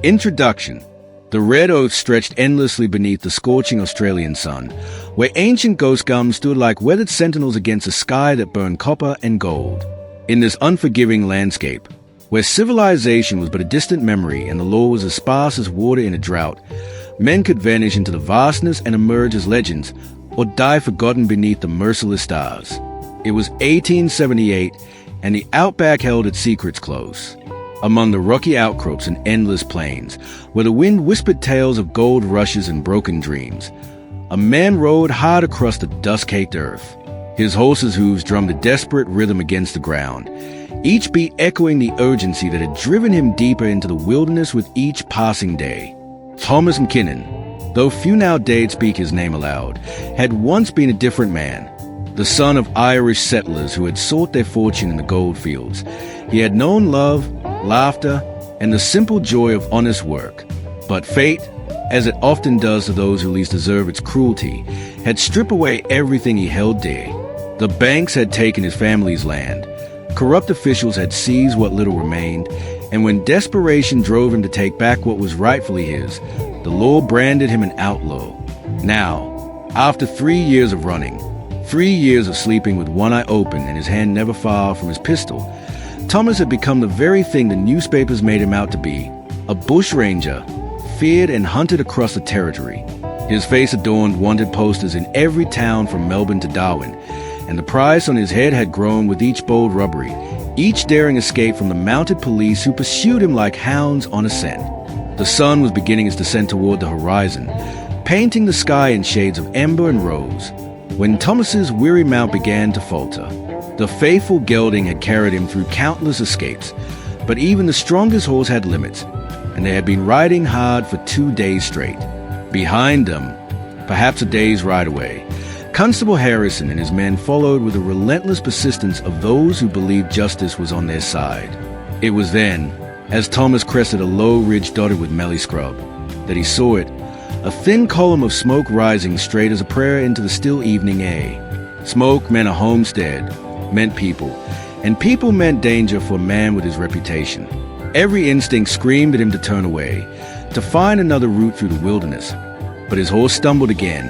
Introduction. The red oak stretched endlessly beneath the scorching Australian sun, where ancient ghost gums stood like weathered sentinels against a sky that burned copper and gold. In this unforgiving landscape, where civilization was but a distant memory and the law was as sparse as water in a drought, men could vanish into the vastness and emerge as legends, or die forgotten beneath the merciless stars. It was 1878, and the Outback held its secrets close. Among the rocky outcrops and endless plains, where the wind whispered tales of gold rushes and broken dreams, a man rode hard across the dust-caked earth. His horse's hooves drummed a desperate rhythm against the ground, each beat echoing the urgency that had driven him deeper into the wilderness with each passing day. Thomas McKinnon, though few now dared speak his name aloud, had once been a different man. The son of Irish settlers who had sought their fortune in the gold fields, he had known love, laughter, and the simple joy of honest work. But fate, as it often does to those who least deserve its cruelty, had stripped away everything he held dear. The banks had taken his family's land, corrupt officials had seized what little remained, and when desperation drove him to take back what was rightfully his, the law branded him an outlaw. Now, after 3 years of running, 3 years of sleeping with one eye open and his hand never far from his pistol, Thomas had become the very thing the newspapers made him out to be, a bushranger, feared and hunted across the territory. His face adorned wanted posters in every town from Melbourne to Darwin, and the price on his head had grown with each bold robbery, each daring escape from the mounted police who pursued him like hounds on a scent. The sun was beginning its descent toward the horizon, painting the sky in shades of ember and rose, when Thomas's weary mount began to falter. The faithful gelding had carried him through countless escapes, but even the strongest horse had limits, and they had been riding hard for 2 days straight. Behind them, perhaps a day's ride away, Constable Harrison and his men followed with the relentless persistence of those who believed justice was on their side. It was then, as Thomas crested a low ridge dotted with mealy scrub, that he saw it, a thin column of smoke rising straight as a prayer into the still evening air. Smoke meant a homestead, meant people, and people meant danger for a man with his reputation. Every instinct screamed at him to turn away, to find another route through the wilderness. But his horse stumbled again,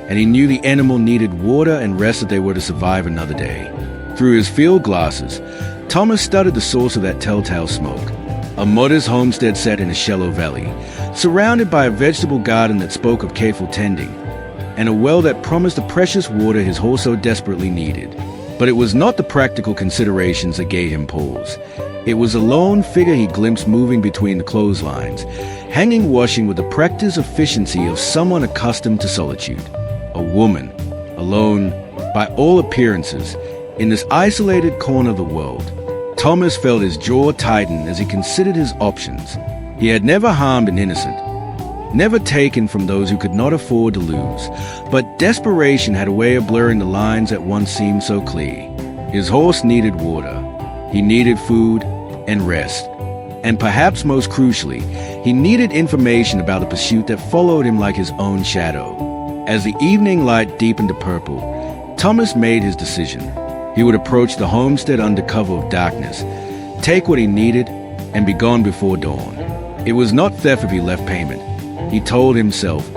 and he knew the animal needed water and rest if they were to survive another day. Through his field glasses, Thomas studied the source of that telltale smoke. A modest homestead set in a shallow valley, surrounded by a vegetable garden that spoke of careful tending, and a well that promised the precious water his horse so desperately needed. But it was not the practical considerations that gave him pause. It was a lone figure he glimpsed moving between the clotheslines, hanging washing with the practiced efficiency of someone accustomed to solitude. A woman, alone, by all appearances, in this isolated corner of the world. Thomas felt his jaw tighten as he considered his options. He had never harmed an innocent, never taken from those who could not afford to lose, but desperation had a way of blurring the lines that once seemed so clear. His horse needed water, he needed food and rest, and perhaps most crucially, he needed information about the pursuit that followed him like his own shadow. As the evening light deepened to purple, Thomas made his decision. He would approach the homestead under cover of darkness, take what he needed, and be gone before dawn. It was not theft if he left payment, he told himself,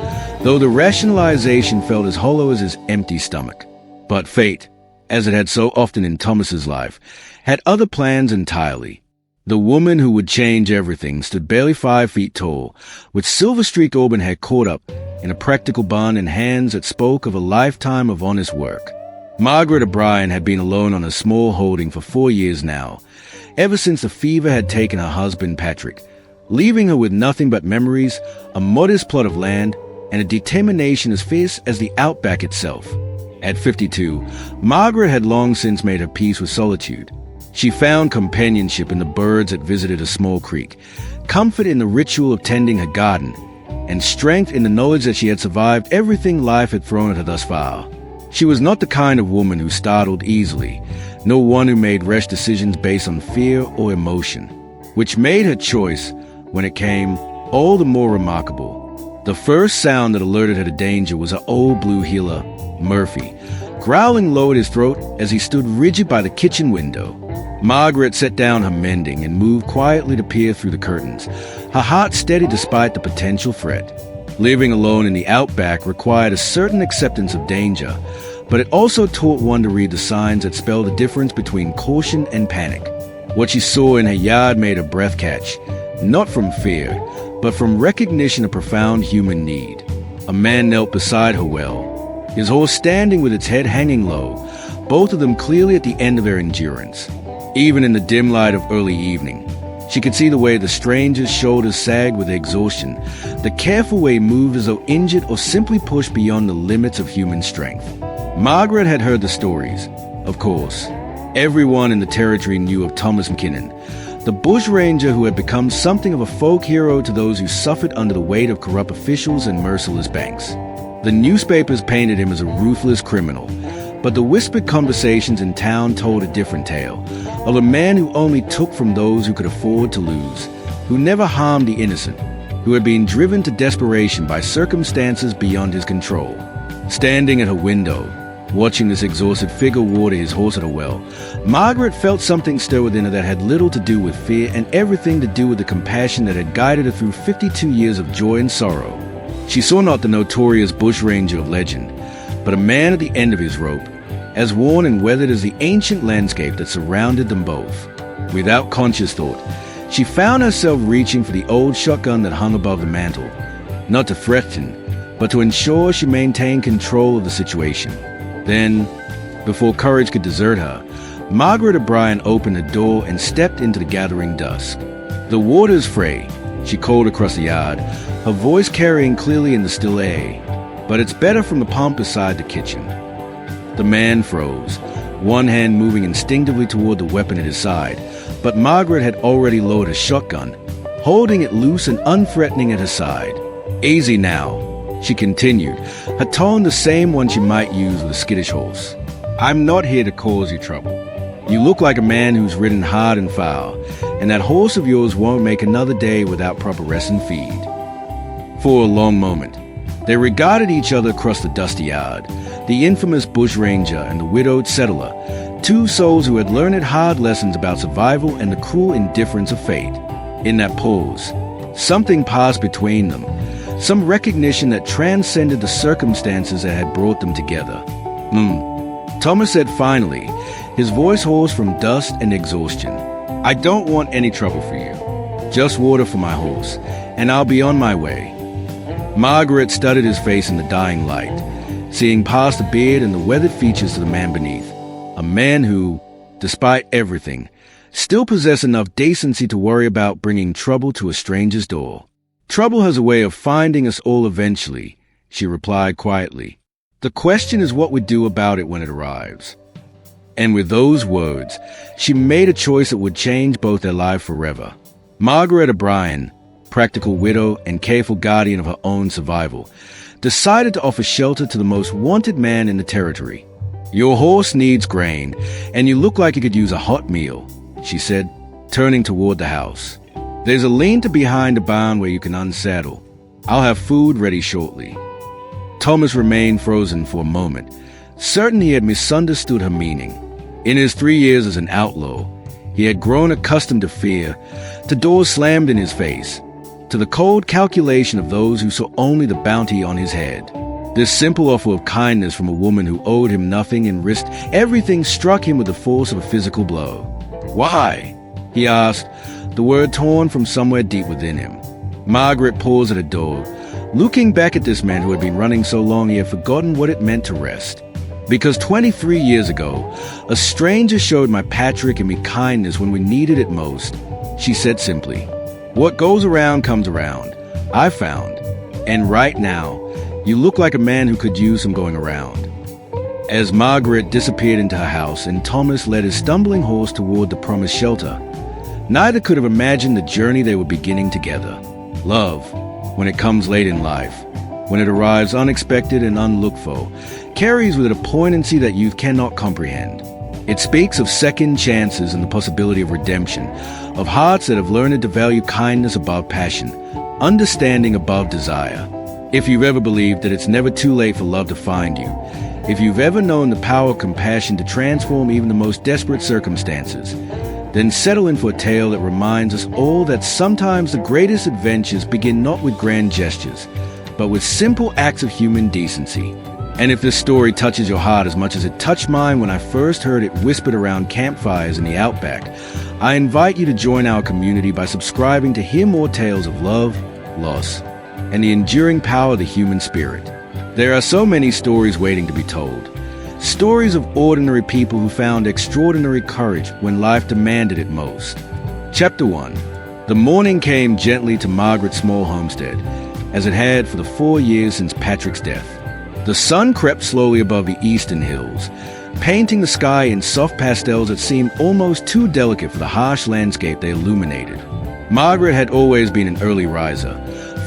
though the rationalization felt as hollow as his empty stomach. But fate, as it had so often in Thomas's life, had other plans entirely. The woman who would change everything stood barely 5 feet tall, with silver-streaked auburn hair caught up in a practical bun and hands that spoke of a lifetime of honest work. Margaret O'Brien had been alone on a small holding for 4 years now, ever since the fever had taken her husband Patrick, leaving her with nothing but memories, a modest plot of land, and a determination as fierce as the Outback itself. At 52, Margaret had long since made her peace with solitude. She found companionship in the birds that visited a small creek, comfort in the ritual of tending her garden, and strength in the knowledge that she had survived everything life had thrown at her thus far. She was not the kind of woman who startled easily, nor one who made rash decisions based on fear or emotion, which made her choice, when it came, all the more remarkable. The first sound that alerted her to danger was her old blue heeler, Murphy, growling low at his throat as he stood rigid by the kitchen window. Margaret set down her mending and moved quietly to peer through the curtains, her heart steady despite the potential threat. Living alone in the outback required a certain acceptance of danger, but it also taught one to read the signs that spell the difference between caution and panic. What she saw in her yard made her breath catch, not from fear, but from recognition of profound human need. A man knelt beside her well, his horse standing with its head hanging low, both of them clearly at the end of their endurance. Even in the dim light of early evening, she could see the way the stranger's shoulders sagged with exhaustion, the careful way he moved as though injured or simply pushed beyond the limits of human strength. Margaret had heard the stories, of course. Everyone in the territory knew of Thomas McKinnon, the bushranger who had become something of a folk hero to those who suffered under the weight of corrupt officials and merciless banks. The newspapers painted him as a ruthless criminal, but the whispered conversations in town told a different tale, of a man who only took from those who could afford to lose, who never harmed the innocent, who had been driven to desperation by circumstances beyond his control. Standing at her window, watching this exhausted figure water his horse at a well, Margaret felt something stir within her that had little to do with fear and everything to do with the compassion that had guided her through 52 years of joy and sorrow. She saw not the notorious bushranger of legend, but a man at the end of his rope, as worn and weathered as the ancient landscape that surrounded them both. Without conscious thought, she found herself reaching for the old shotgun that hung above the mantel, not to threaten, but to ensure she maintained control of the situation. Then, before courage could desert her, Margaret O'Brien opened the door and stepped into the gathering dusk. "The water's free," she called across the yard, her voice carrying clearly in the still air, "but it's better from the pump beside the kitchen." The man froze, one hand moving instinctively toward the weapon at his side, but Margaret had already lowered her shotgun, holding it loose and unthreatening at her side. "Easy now," she continued, her tone the same one she might use with a skittish horse. "I'm not here to cause you trouble. You look like a man who's ridden hard and foul, and that horse of yours won't make another day without proper rest and feed." For a long moment, they regarded each other across the dusty yard, the infamous bushranger and the widowed settler, two souls who had learned hard lessons about survival and the cruel indifference of fate. In that pause, something passed between them, some recognition that transcended the circumstances that had brought them together. Thomas said finally, his voice hoarse from dust and exhaustion. "I don't want any trouble for you. Just water for my horse, and I'll be on my way." Margaret studied his face in the dying light, seeing past the beard and the weathered features of the man beneath. A man who, despite everything, still possessed enough decency to worry about bringing trouble to a stranger's door. "Trouble has a way of finding us all eventually," she replied quietly. "The question is what we do about it when it arrives." And with those words, she made a choice that would change both their lives forever. Margaret O'Brien, practical widow and careful guardian of her own survival, decided to offer shelter to the most wanted man in the territory. "Your horse needs grain, and you look like you could use a hot meal," she said, turning toward the house. "There's a lean-to behind the barn where you can unsaddle. I'll have food ready shortly." Thomas remained frozen for a moment, certain he had misunderstood her meaning. In his 3 years as an outlaw, he had grown accustomed to fear, to doors slammed in his face, to the cold calculation of those who saw only the bounty on his head. This simple offer of kindness from a woman who owed him nothing and risked everything struck him with the force of a physical blow. "Why?" he asked, the word torn from somewhere deep within him. Margaret paused at a door, looking back at this man who had been running so long he had forgotten what it meant to rest. "Because 23 years ago, a stranger showed my Patrick and me kindness when we needed it most," she said simply. "What goes around comes around, I found, and right now, you look like a man who could use some going around." As Margaret disappeared into her house and Thomas led his stumbling horse toward the promised shelter, neither could have imagined the journey they were beginning together. Love, when it comes late in life, when it arrives unexpected and unlooked for, carries with it a poignancy that youth cannot comprehend. It speaks of second chances and the possibility of redemption, of hearts that have learned to value kindness above passion, understanding above desire. If you've ever believed that it's never too late for love to find you, if you've ever known the power of compassion to transform even the most desperate circumstances, Then settle in for a tale that reminds us all that sometimes the greatest adventures begin not with grand gestures, but with simple acts of human decency. And if this story touches your heart as much as it touched mine when I first heard it whispered around campfires in the Outback, I invite you to join our community by subscribing to hear more tales of love, loss, and the enduring power of the human spirit. There are so many stories waiting to be told. Stories of ordinary people who found extraordinary courage when life demanded it most. Chapter 1. The morning came gently to Margaret's small homestead, as it had for the 4 years since Patrick's death. The sun crept slowly above the eastern hills, painting the sky in soft pastels that seemed almost too delicate for the harsh landscape they illuminated. Margaret had always been an early riser,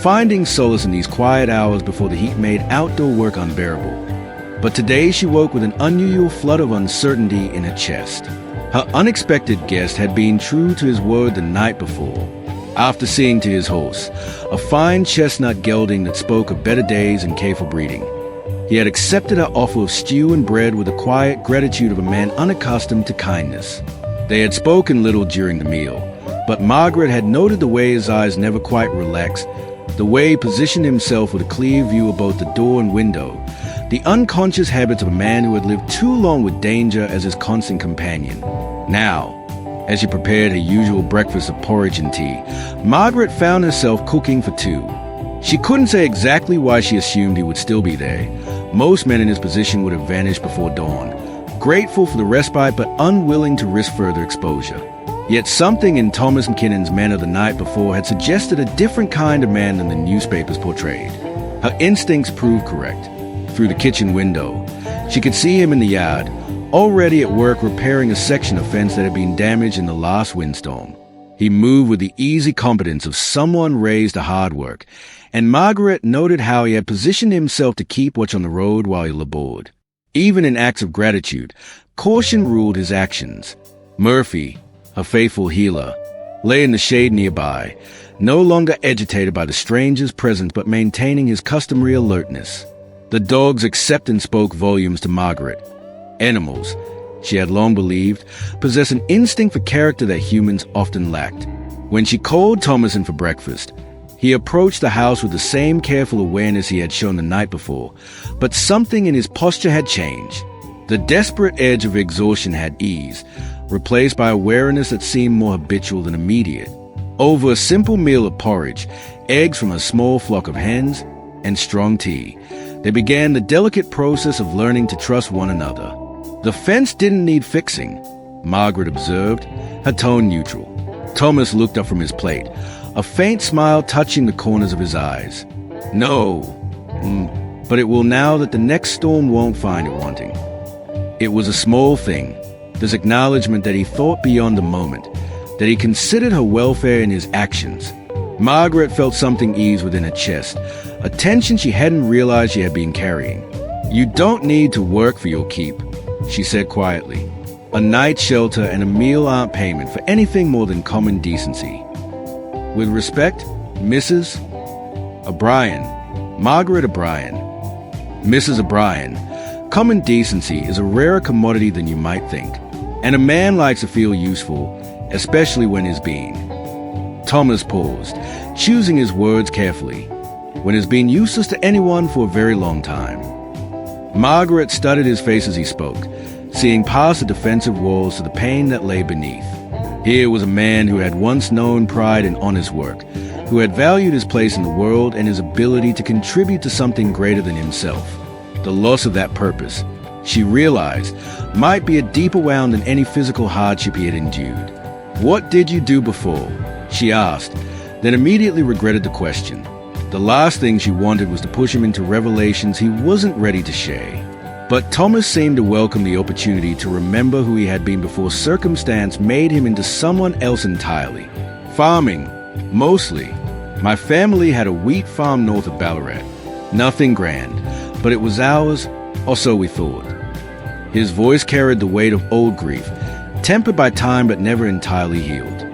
finding solace in these quiet hours before the heat made outdoor work unbearable. But today she woke with an unusual flood of uncertainty in her chest. Her unexpected guest had been true to his word the night before. After seeing to his horse, a fine chestnut gelding that spoke of better days and careful breeding, he had accepted her offer of stew and bread with the quiet gratitude of a man unaccustomed to kindness. They had spoken little during the meal, but Margaret had noted the way his eyes never quite relaxed, the way he positioned himself with a clear view of both the door and window, the unconscious habits of a man who had lived too long with danger as his constant companion. Now, as she prepared her usual breakfast of porridge and tea, Margaret found herself cooking for two. She couldn't say exactly why she assumed he would still be there. Most men in his position would have vanished before dawn, grateful for the respite but unwilling to risk further exposure. Yet something in Thomas McKinnon's manner the night before had suggested a different kind of man than the newspapers portrayed. Her instincts proved correct. Through the kitchen window, she could see him in the yard, already at work repairing a section of fence that had been damaged in the last windstorm. He moved with the easy competence of someone raised to hard work, and Margaret noted how he had positioned himself to keep watch on the road while he labored. Even in acts of gratitude, caution ruled his actions. Murphy, her faithful healer, lay in the shade nearby, no longer agitated by the stranger's presence but maintaining his customary alertness. The dog's acceptance spoke volumes to Margaret. Animals, she had long believed, possess an instinct for character that humans often lacked. When she called Thomas in for breakfast, he approached the house with the same careful awareness he had shown the night before, but something in his posture had changed. The desperate edge of exhaustion had eased, replaced by awareness that seemed more habitual than immediate. Over a simple meal of porridge, eggs from a small flock of hens, and strong tea, they began the delicate process of learning to trust one another. The fence didn't need fixing, Margaret observed, her tone neutral. Thomas looked up from his plate, a faint smile touching the corners of his eyes. No, but it will now that the next storm won't find it wanting. It was a small thing, this acknowledgement that he thought beyond the moment, that he considered her welfare in his actions. Margaret felt something ease within her chest, a tension she hadn't realized she had been carrying. "You don't need to work for your keep," she said quietly. "A night's shelter and a meal aren't payment for anything more than common decency. With respect, Mrs. O'Brien, Margaret O'Brien." Mrs. O'Brien, common decency is a rarer commodity than you might think, and a man likes to feel useful, especially when he's being. Thomas paused, choosing his words carefully, when he's been useless to anyone for a very long time. Margaret studied his face as he spoke, seeing past the defensive walls to the pain that lay beneath. Here was a man who had once known pride in honest work, who had valued his place in the world and his ability to contribute to something greater than himself. The loss of that purpose, she realized, might be a deeper wound than any physical hardship he had endured. "What did you do before?" she asked, then immediately regretted the question. The last thing she wanted was to push him into revelations he wasn't ready to share. But Thomas seemed to welcome the opportunity to remember who he had been before circumstance made him into someone else entirely. "Farming, mostly. My family had a wheat farm north of Ballarat. Nothing grand, but it was ours, or so we thought." His voice carried the weight of old grief, tempered by time but never entirely healed.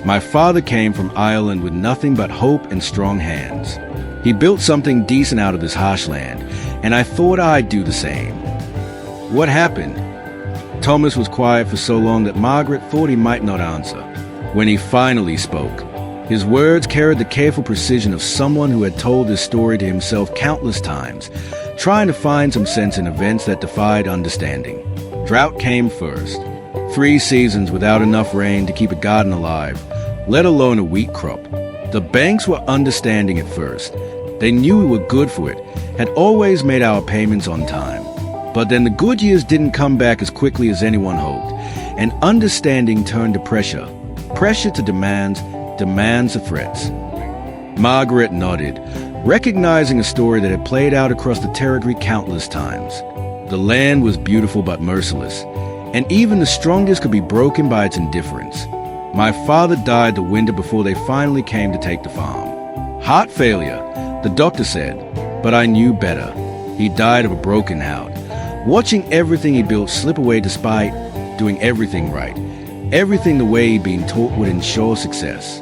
"My father came from Ireland with nothing but hope and strong hands. He built something decent out of this harsh land, and I thought I'd do the same." "What happened?" Thomas was quiet for so long that Margaret thought he might not answer. When he finally spoke, his words carried the careful precision of someone who had told this story to himself countless times, trying to find some sense in events that defied understanding. Drought came first. 3 seasons without enough rain to keep a garden alive, let alone a wheat crop. The banks were understanding at first. They knew we were good for it, had always made our payments on time. But then the good years didn't come back as quickly as anyone hoped, and understanding turned to pressure. Pressure to demands, demands to threats. Margaret nodded, recognizing a story that had played out across the territory countless times. The land was beautiful but merciless, and even the strongest could be broken by its indifference. My father died the winter before they finally came to take the farm. Heart failure, the doctor said, but I knew better. He died of a broken heart, watching everything he built slip away despite doing everything right, everything the way he'd been taught would ensure success.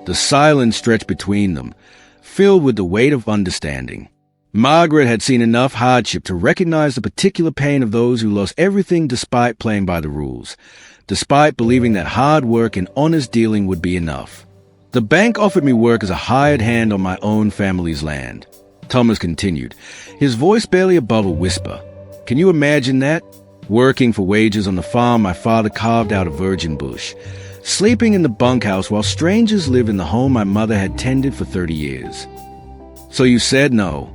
The silence stretched between them, filled with the weight of understanding. Margaret had seen enough hardship to recognize the particular pain of those who lost everything despite playing by the rules, despite believing that hard work and honest dealing would be enough. The bank offered me work as a hired hand on my own family's land. Thomas continued, his voice barely above a whisper. Can you imagine that? Working for wages on the farm my father carved out of virgin bush, sleeping in the bunkhouse while strangers lived in the home my mother had tended for 30 years. So you said no.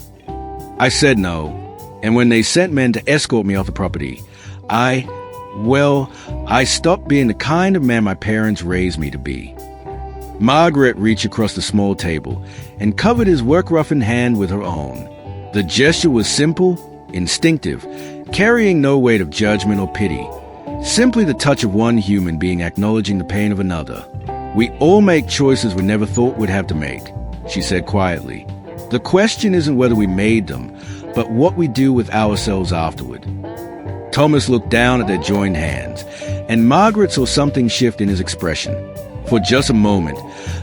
I said no, and when they sent men to escort me off the property, I stopped being the kind of man my parents raised me to be. Margaret reached across the small table and covered his work-roughened hand with her own. The gesture was simple, instinctive, carrying no weight of judgment or pity, simply the touch of one human being acknowledging the pain of another. We all make choices we never thought we'd have to make, she said quietly. The question isn't whether we made them, but what we do with ourselves afterward. Thomas looked down at their joined hands, and Margaret saw something shift in his expression. For just a moment,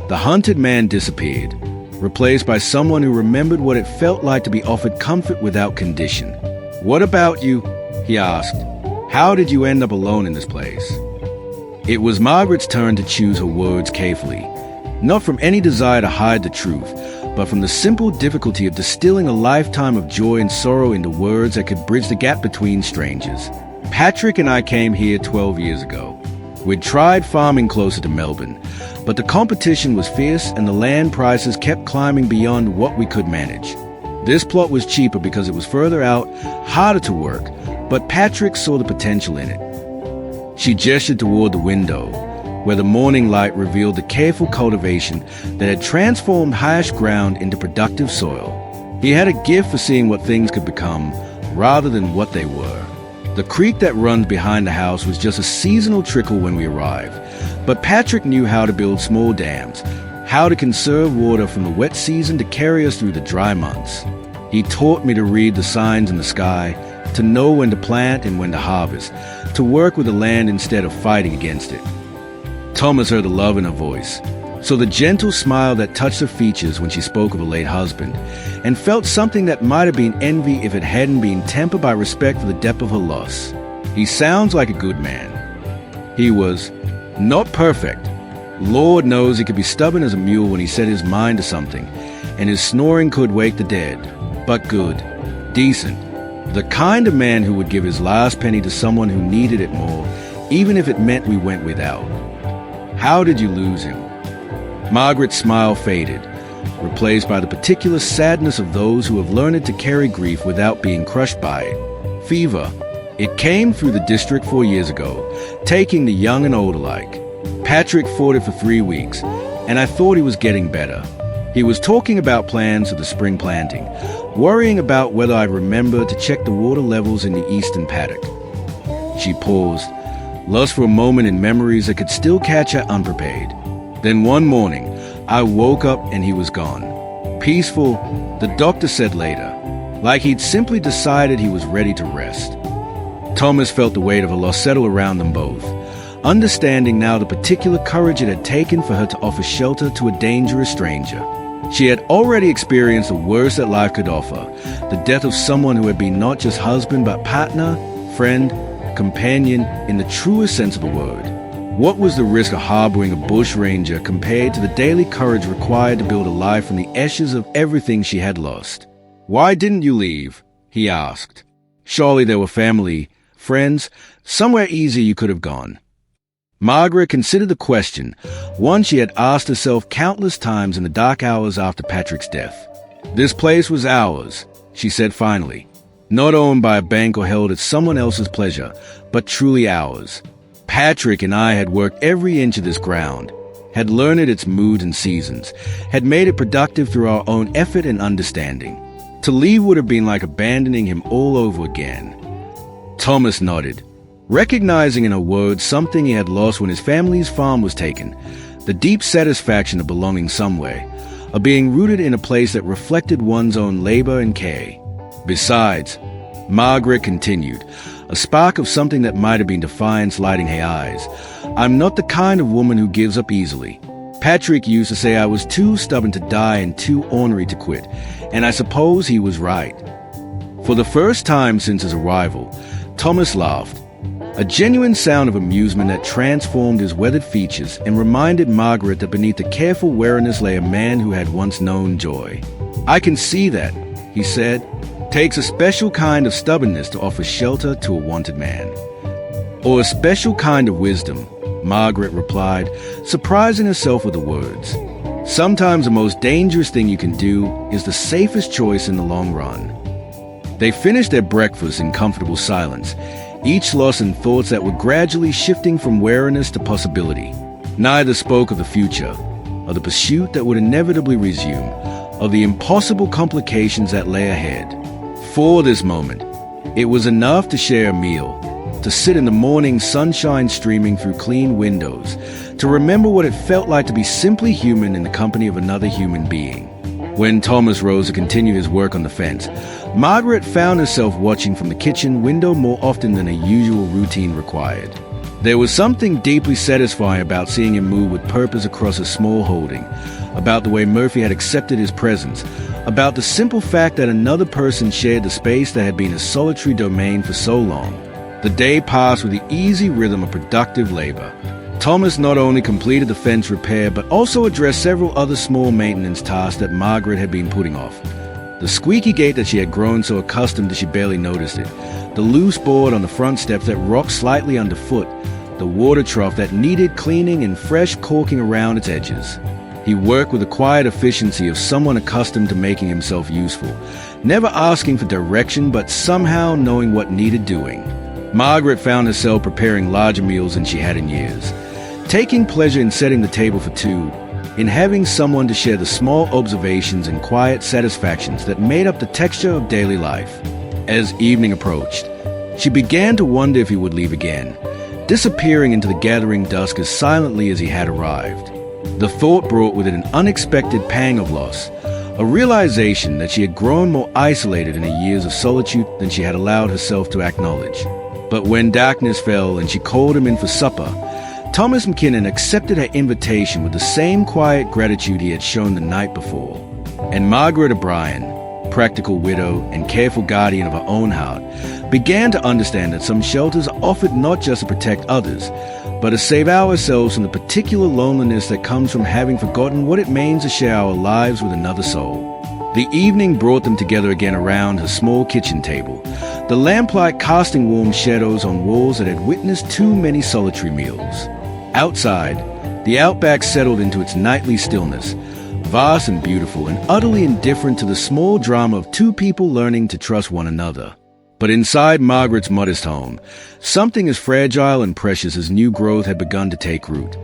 the hunted man disappeared, replaced by someone who remembered what it felt like to be offered comfort without condition. What about you? He asked. How did you end up alone in this place? It was Margaret's turn to choose her words carefully, not from any desire to hide the truth, but from the simple difficulty of distilling a lifetime of joy and sorrow into words that could bridge the gap between strangers. Patrick and I came here 12 years ago. We'd tried farming closer to Melbourne, but the competition was fierce and the land prices kept climbing beyond what we could manage. This plot was cheaper because it was further out, harder to work, but Patrick saw the potential in it. She gestured toward the window, where the morning light revealed the careful cultivation that had transformed harsh ground into productive soil. He had a gift for seeing what things could become, rather than what they were. The creek that runs behind the house was just a seasonal trickle when we arrived, but Patrick knew how to build small dams, how to conserve water from the wet season to carry us through the dry months. He taught me to read the signs in the sky, to know when to plant and when to harvest, to work with the land instead of fighting against it. Thomas heard the love in her voice, saw the gentle smile that touched her features when she spoke of a late husband, and felt something that might have been envy if it hadn't been tempered by respect for the depth of her loss. He sounds like a good man. He was not perfect. Lord knows he could be stubborn as a mule when he set his mind to something, and his snoring could wake the dead, but good, decent, the kind of man who would give his last penny to someone who needed it more, even if it meant we went without. How did you lose him? Margaret's smile faded, replaced by the particular sadness of those who have learned to carry grief without being crushed by it. Fever. It came through the district 4 years ago, taking the young and old alike. Patrick fought it for 3 weeks, and I thought he was getting better. He was talking about plans for the spring planting, worrying about whether I'd remember to check the water levels in the eastern paddock. She paused, lost for a moment in memories that could still catch her unprepared. Then one morning, I woke up and he was gone. Peaceful, the doctor said later, like he'd simply decided he was ready to rest. Thomas felt the weight of her loss settle around them both, understanding now the particular courage it had taken for her to offer shelter to a dangerous stranger. She had already experienced the worst that life could offer, the death of someone who had been not just husband but partner, friend, companion in the truest sense of the word. What was the risk of harboring a bushranger compared to the daily courage required to build a life from the ashes of everything she had lost? "Why didn't you leave?" he asked. "Surely there were family, friends, somewhere easier you could have gone." Margaret considered the question, one she had asked herself countless times in the dark hours after Patrick's death. "This place was ours," she said finally. "Not owned by a bank or held at someone else's pleasure, but truly ours. Patrick and I had worked every inch of this ground, had learned its moods and seasons, had made it productive through our own effort and understanding. To leave would have been like abandoning him all over again." Thomas nodded, recognizing in her words something he had lost when his family's farm was taken, the deep satisfaction of belonging somewhere, of being rooted in a place that reflected one's own labor and care. "Besides," Margaret continued, a spark of something that might have been defiance lighting her eyes, "I'm not the kind of woman who gives up easily. Patrick used to say I was too stubborn to die and too ornery to quit, and I suppose he was right." For the first time since his arrival, Thomas laughed, a genuine sound of amusement that transformed his weathered features and reminded Margaret that beneath the careful wariness lay a man who had once known joy. "I can see that," he said. "Takes a special kind of stubbornness to offer shelter to a wanted man." "Or a special kind of wisdom," Margaret replied, surprising herself with the words. "Sometimes the most dangerous thing you can do is the safest choice in the long run." They finished their breakfast in comfortable silence, each lost in thoughts that were gradually shifting from wariness to possibility. Neither spoke of the future, of the pursuit that would inevitably resume, of the impossible complications that lay ahead. For this moment, it was enough to share a meal, to sit in the morning sunshine streaming through clean windows, to remember what it felt like to be simply human in the company of another human being. When Thomas rose to continue his work on the fence, Margaret found herself watching from the kitchen window more often than her usual routine required. There was something deeply satisfying about seeing him move with purpose across a small holding, about the way Murphy had accepted his presence, about the simple fact that another person shared the space that had been a solitary domain for so long. The day passed with the easy rhythm of productive labor. Thomas not only completed the fence repair, but also addressed several other small maintenance tasks that Margaret had been putting off. The squeaky gate that she had grown so accustomed that she barely noticed it, the loose board on the front steps that rocked slightly underfoot, the water trough that needed cleaning and fresh caulking around its edges. He worked with the quiet efficiency of someone accustomed to making himself useful, never asking for direction but somehow knowing what needed doing. Margaret found herself preparing larger meals than she had in years, taking pleasure in setting the table for two, in having someone to share the small observations and quiet satisfactions that made up the texture of daily life. As evening approached, she began to wonder if he would leave again, disappearing into the gathering dusk as silently as he had arrived. The thought brought with it an unexpected pang of loss, a realization that she had grown more isolated in her years of solitude than she had allowed herself to acknowledge. But when darkness fell and she called him in for supper, Thomas McKinnon accepted her invitation with the same quiet gratitude he had shown the night before. And Margaret O'Brien, practical widow and careful guardian of her own heart, began to understand that some shelters are offered not just to protect others, but to save ourselves from the particular loneliness that comes from having forgotten what it means to share our lives with another soul. The evening brought them together again around her small kitchen table, the lamplight casting warm shadows on walls that had witnessed too many solitary meals. Outside, the Outback settled into its nightly stillness, vast and beautiful and utterly indifferent to the small drama of two people learning to trust one another. But inside Margaret's modest home, something as fragile and precious as new growth had begun to take root.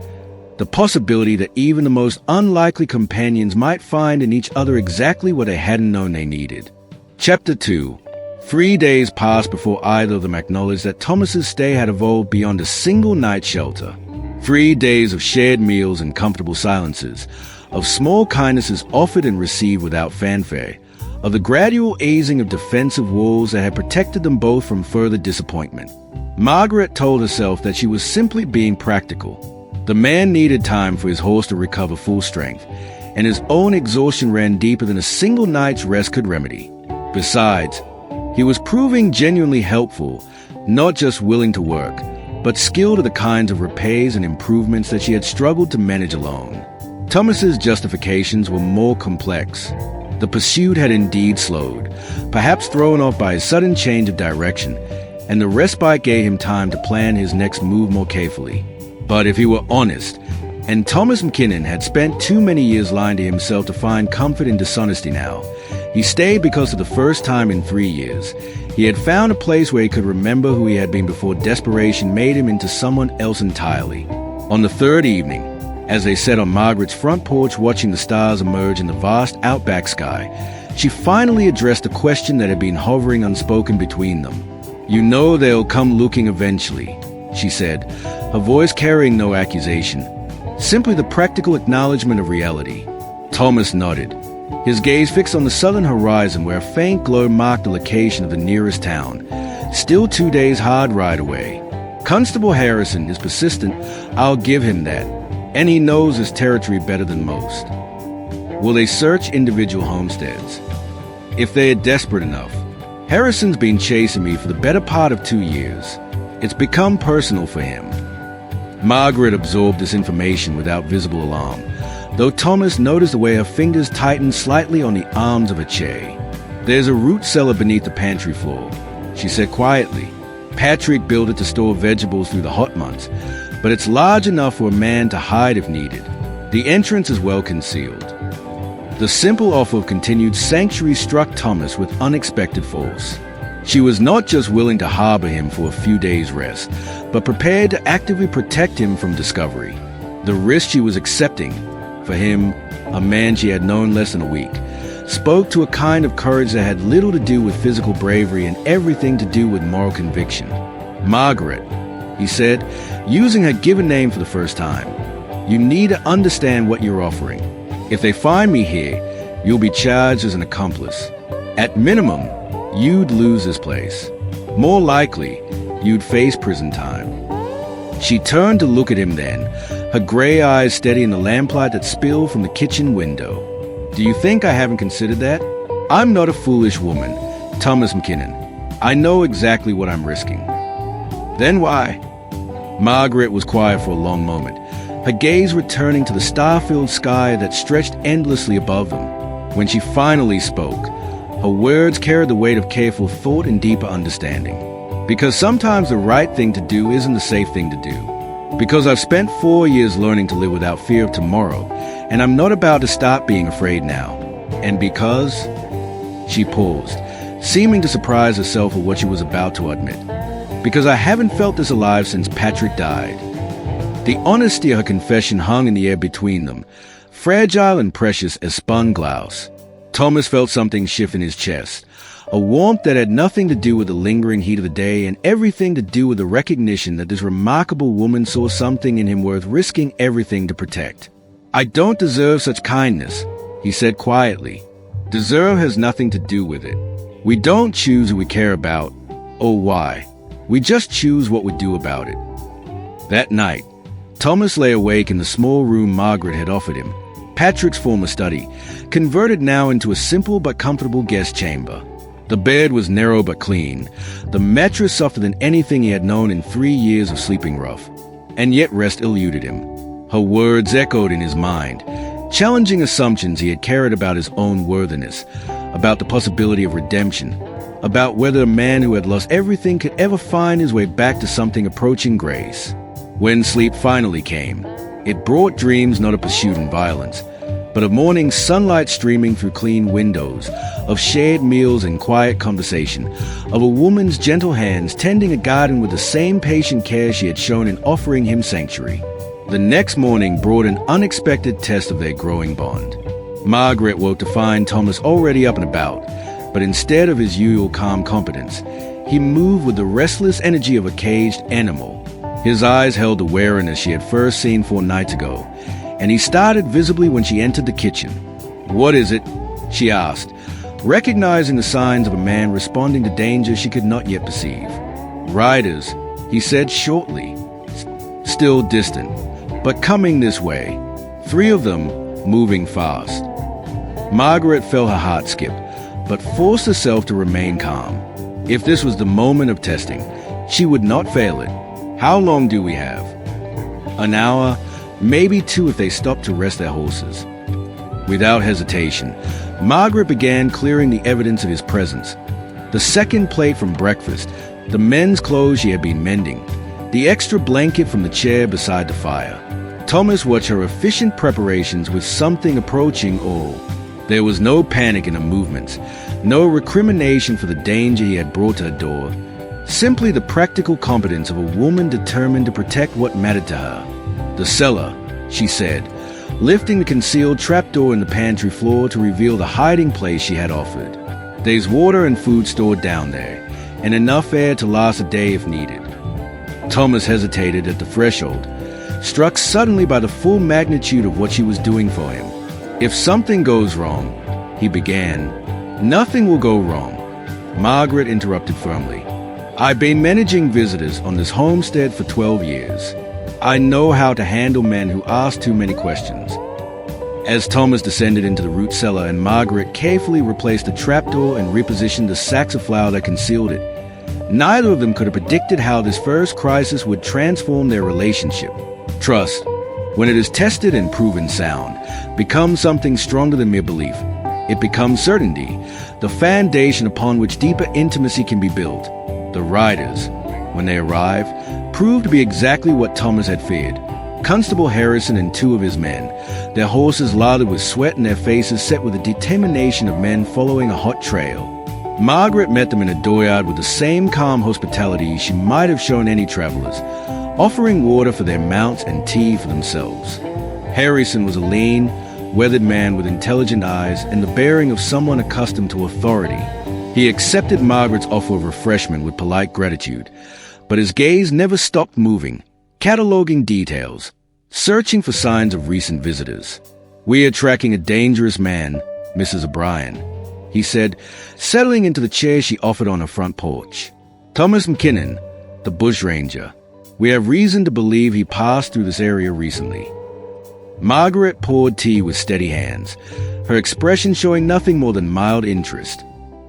The possibility that even the most unlikely companions might find in each other exactly what they hadn't known they needed. Chapter 2. 3 days passed before either of them acknowledged that Thomas's stay had evolved beyond a single night shelter. 3 days of shared meals and comfortable silences, of small kindnesses offered and received without fanfare, of the gradual easing of defensive walls that had protected them both from further disappointment. Margaret told herself that she was simply being practical. The man needed time for his horse to recover full strength, and his own exhaustion ran deeper than a single night's rest could remedy. Besides, he was proving genuinely helpful, not just willing to work, but skilled at the kinds of repairs and improvements that she had struggled to manage alone. Thomas's justifications were more complex. The pursuit had indeed slowed, perhaps thrown off by his sudden change of direction, and the respite gave him time to plan his next move more carefully. But if he were honest, and Thomas McKinnon had spent too many years lying to himself to find comfort in dishonesty now, he stayed because for the first time in 3 years, he had found a place where he could remember who he had been before desperation made him into someone else entirely. On the third evening, as they sat on Margaret's front porch watching the stars emerge in the vast outback sky, she finally addressed a question that had been hovering unspoken between them. "You know they'll come looking eventually," she said, her voice carrying no accusation, simply the practical acknowledgement of reality. Thomas nodded, his gaze fixed on the southern horizon where a faint glow marked the location of the nearest town, still 2 days' hard ride away. Constable Harrison is persistent, I'll give him that, and he knows his territory better than most. Will they search individual homesteads? If they are desperate enough. Harrison's been chasing me for the better part of 2 years. It's become personal for him. Margaret absorbed this information without visible alarm, though Thomas noticed the way her fingers tightened slightly on the arms of a chair. "There's a root cellar beneath the pantry floor," she said quietly. "Patrick built it to store vegetables through the hot months, but it's large enough for a man to hide if needed. The entrance is well concealed." The simple offer of continued sanctuary struck Thomas with unexpected force. She was not just willing to harbor him for a few days' rest, but prepared to actively protect him from discovery. The risk she was accepting, for him, a man she had known less than a week, spoke to a kind of courage that had little to do with physical bravery and everything to do with moral conviction. "Margaret," he said, using her given name for the first time, "you need to understand what you're offering. If they find me here, you'll be charged as an accomplice. At minimum, you'd lose this place. More likely, you'd face prison time." She turned to look at him then, her gray eyes steady in the lamplight that spilled from the kitchen window. "Do you think I haven't considered that? I'm not a foolish woman, Thomas McKinnon. I know exactly what I'm risking." "Then why?" Margaret was quiet for a long moment, her gaze returning to the star-filled sky that stretched endlessly above them. When she finally spoke, her words carried the weight of careful thought and deeper understanding. "Because sometimes the right thing to do isn't the safe thing to do. Because I've spent 4 years learning to live without fear of tomorrow, and I'm not about to stop being afraid now. And because..." She paused, seeming to surprise herself at what she was about to admit. "Because I haven't felt this alive since Patrick died." The honesty of her confession hung in the air between them, fragile and precious as spun glass. Thomas felt something shift in his chest, a warmth that had nothing to do with the lingering heat of the day and everything to do with the recognition that this remarkable woman saw something in him worth risking everything to protect. "I don't deserve such kindness," he said quietly. "Deserve has nothing to do with it. We don't choose who we care about or why. We just choose what we do about it." That night, Thomas lay awake in the small room Margaret had offered him, Patrick's former study, converted now into a simple but comfortable guest chamber. The bed was narrow but clean, the mattress softer than anything he had known in 3 years of sleeping rough. And yet rest eluded him. Her words echoed in his mind, challenging assumptions he had carried about his own worthiness, about the possibility of redemption, about whether a man who had lost everything could ever find his way back to something approaching grace. When sleep finally came, it brought dreams not of pursuit and violence, but of morning sunlight streaming through clean windows, of shared meals and quiet conversation, of a woman's gentle hands tending a garden with the same patient care she had shown in offering him sanctuary. The next morning brought an unexpected test of their growing bond. Margaret woke to find Thomas already up and about, but instead of his usual calm competence, he moved with the restless energy of a caged animal. His eyes held the wariness she had first seen 4 nights ago, and he started visibly when she entered the kitchen. "What is it?" she asked, recognizing the signs of a man responding to danger she could not yet perceive. "Riders," he said shortly, still distant, but coming this way, 3 of them moving fast. Margaret felt her heart skip, but forced herself to remain calm. If this was the moment of testing, She would not fail it. How long do we have? An hour, maybe 2 if they stop to rest their horses. Without hesitation, Margaret began clearing the evidence of his presence. The second plate from breakfast, the men's clothes she had been mending, the extra blanket from the chair beside the fire. Thomas watched her efficient preparations with something approaching awe. There was no panic in her movements, no recrimination for the danger he had brought to her door. Simply the practical competence of a woman determined to protect what mattered to her. The cellar, she said, lifting the concealed trapdoor in the pantry floor to reveal the hiding place she had offered. There's water and food stored down there, and enough air to last a day if needed. Thomas hesitated at the threshold, struck suddenly by the full magnitude of what she was doing for him. If something goes wrong, he began. Nothing will go wrong, Margaret interrupted firmly. I've been managing visitors on this homestead for 12 years. I know how to handle men who ask too many questions. As Thomas descended into the root cellar and Margaret carefully replaced the trapdoor and repositioned the sacks of flour that concealed it, neither of them could have predicted how this first crisis would transform their relationship. Trust, when it is tested and proven sound, becomes something stronger than mere belief. It becomes certainty, the foundation upon which deeper intimacy can be built. The riders, when they arrived, proved to be exactly what Thomas had feared. Constable Harrison and 2 of his men, their horses lathered with sweat and their faces set with the determination of men following a hot trail. Margaret met them in a dooryard with the same calm hospitality she might have shown any travelers, offering water for their mounts and tea for themselves. Harrison was a lean, weathered man with intelligent eyes and the bearing of someone accustomed to authority. He accepted Margaret's offer of refreshment with polite gratitude, but his gaze never stopped moving, cataloging details, searching for signs of recent visitors. We are tracking a dangerous man, Mrs. O'Brien, he said, settling into the chair she offered on her front porch. Thomas McKinnon, the Bushranger. We have reason to believe he passed through this area recently. Margaret poured tea with steady hands, her expression showing nothing more than mild interest.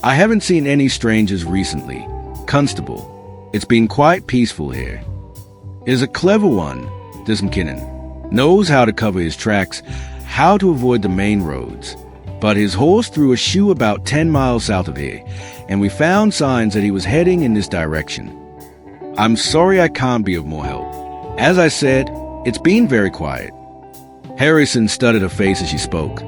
I haven't seen any strangers recently. Constable, it's been quite peaceful here. Is a clever one, this McKinnon. Knows how to cover his tracks, how to avoid the main roads. But his horse threw a shoe about 10 miles south of here, and we found signs that he was heading in this direction. I'm sorry I can't be of more help. As I said, it's been very quiet. Harrison studied her face as she spoke,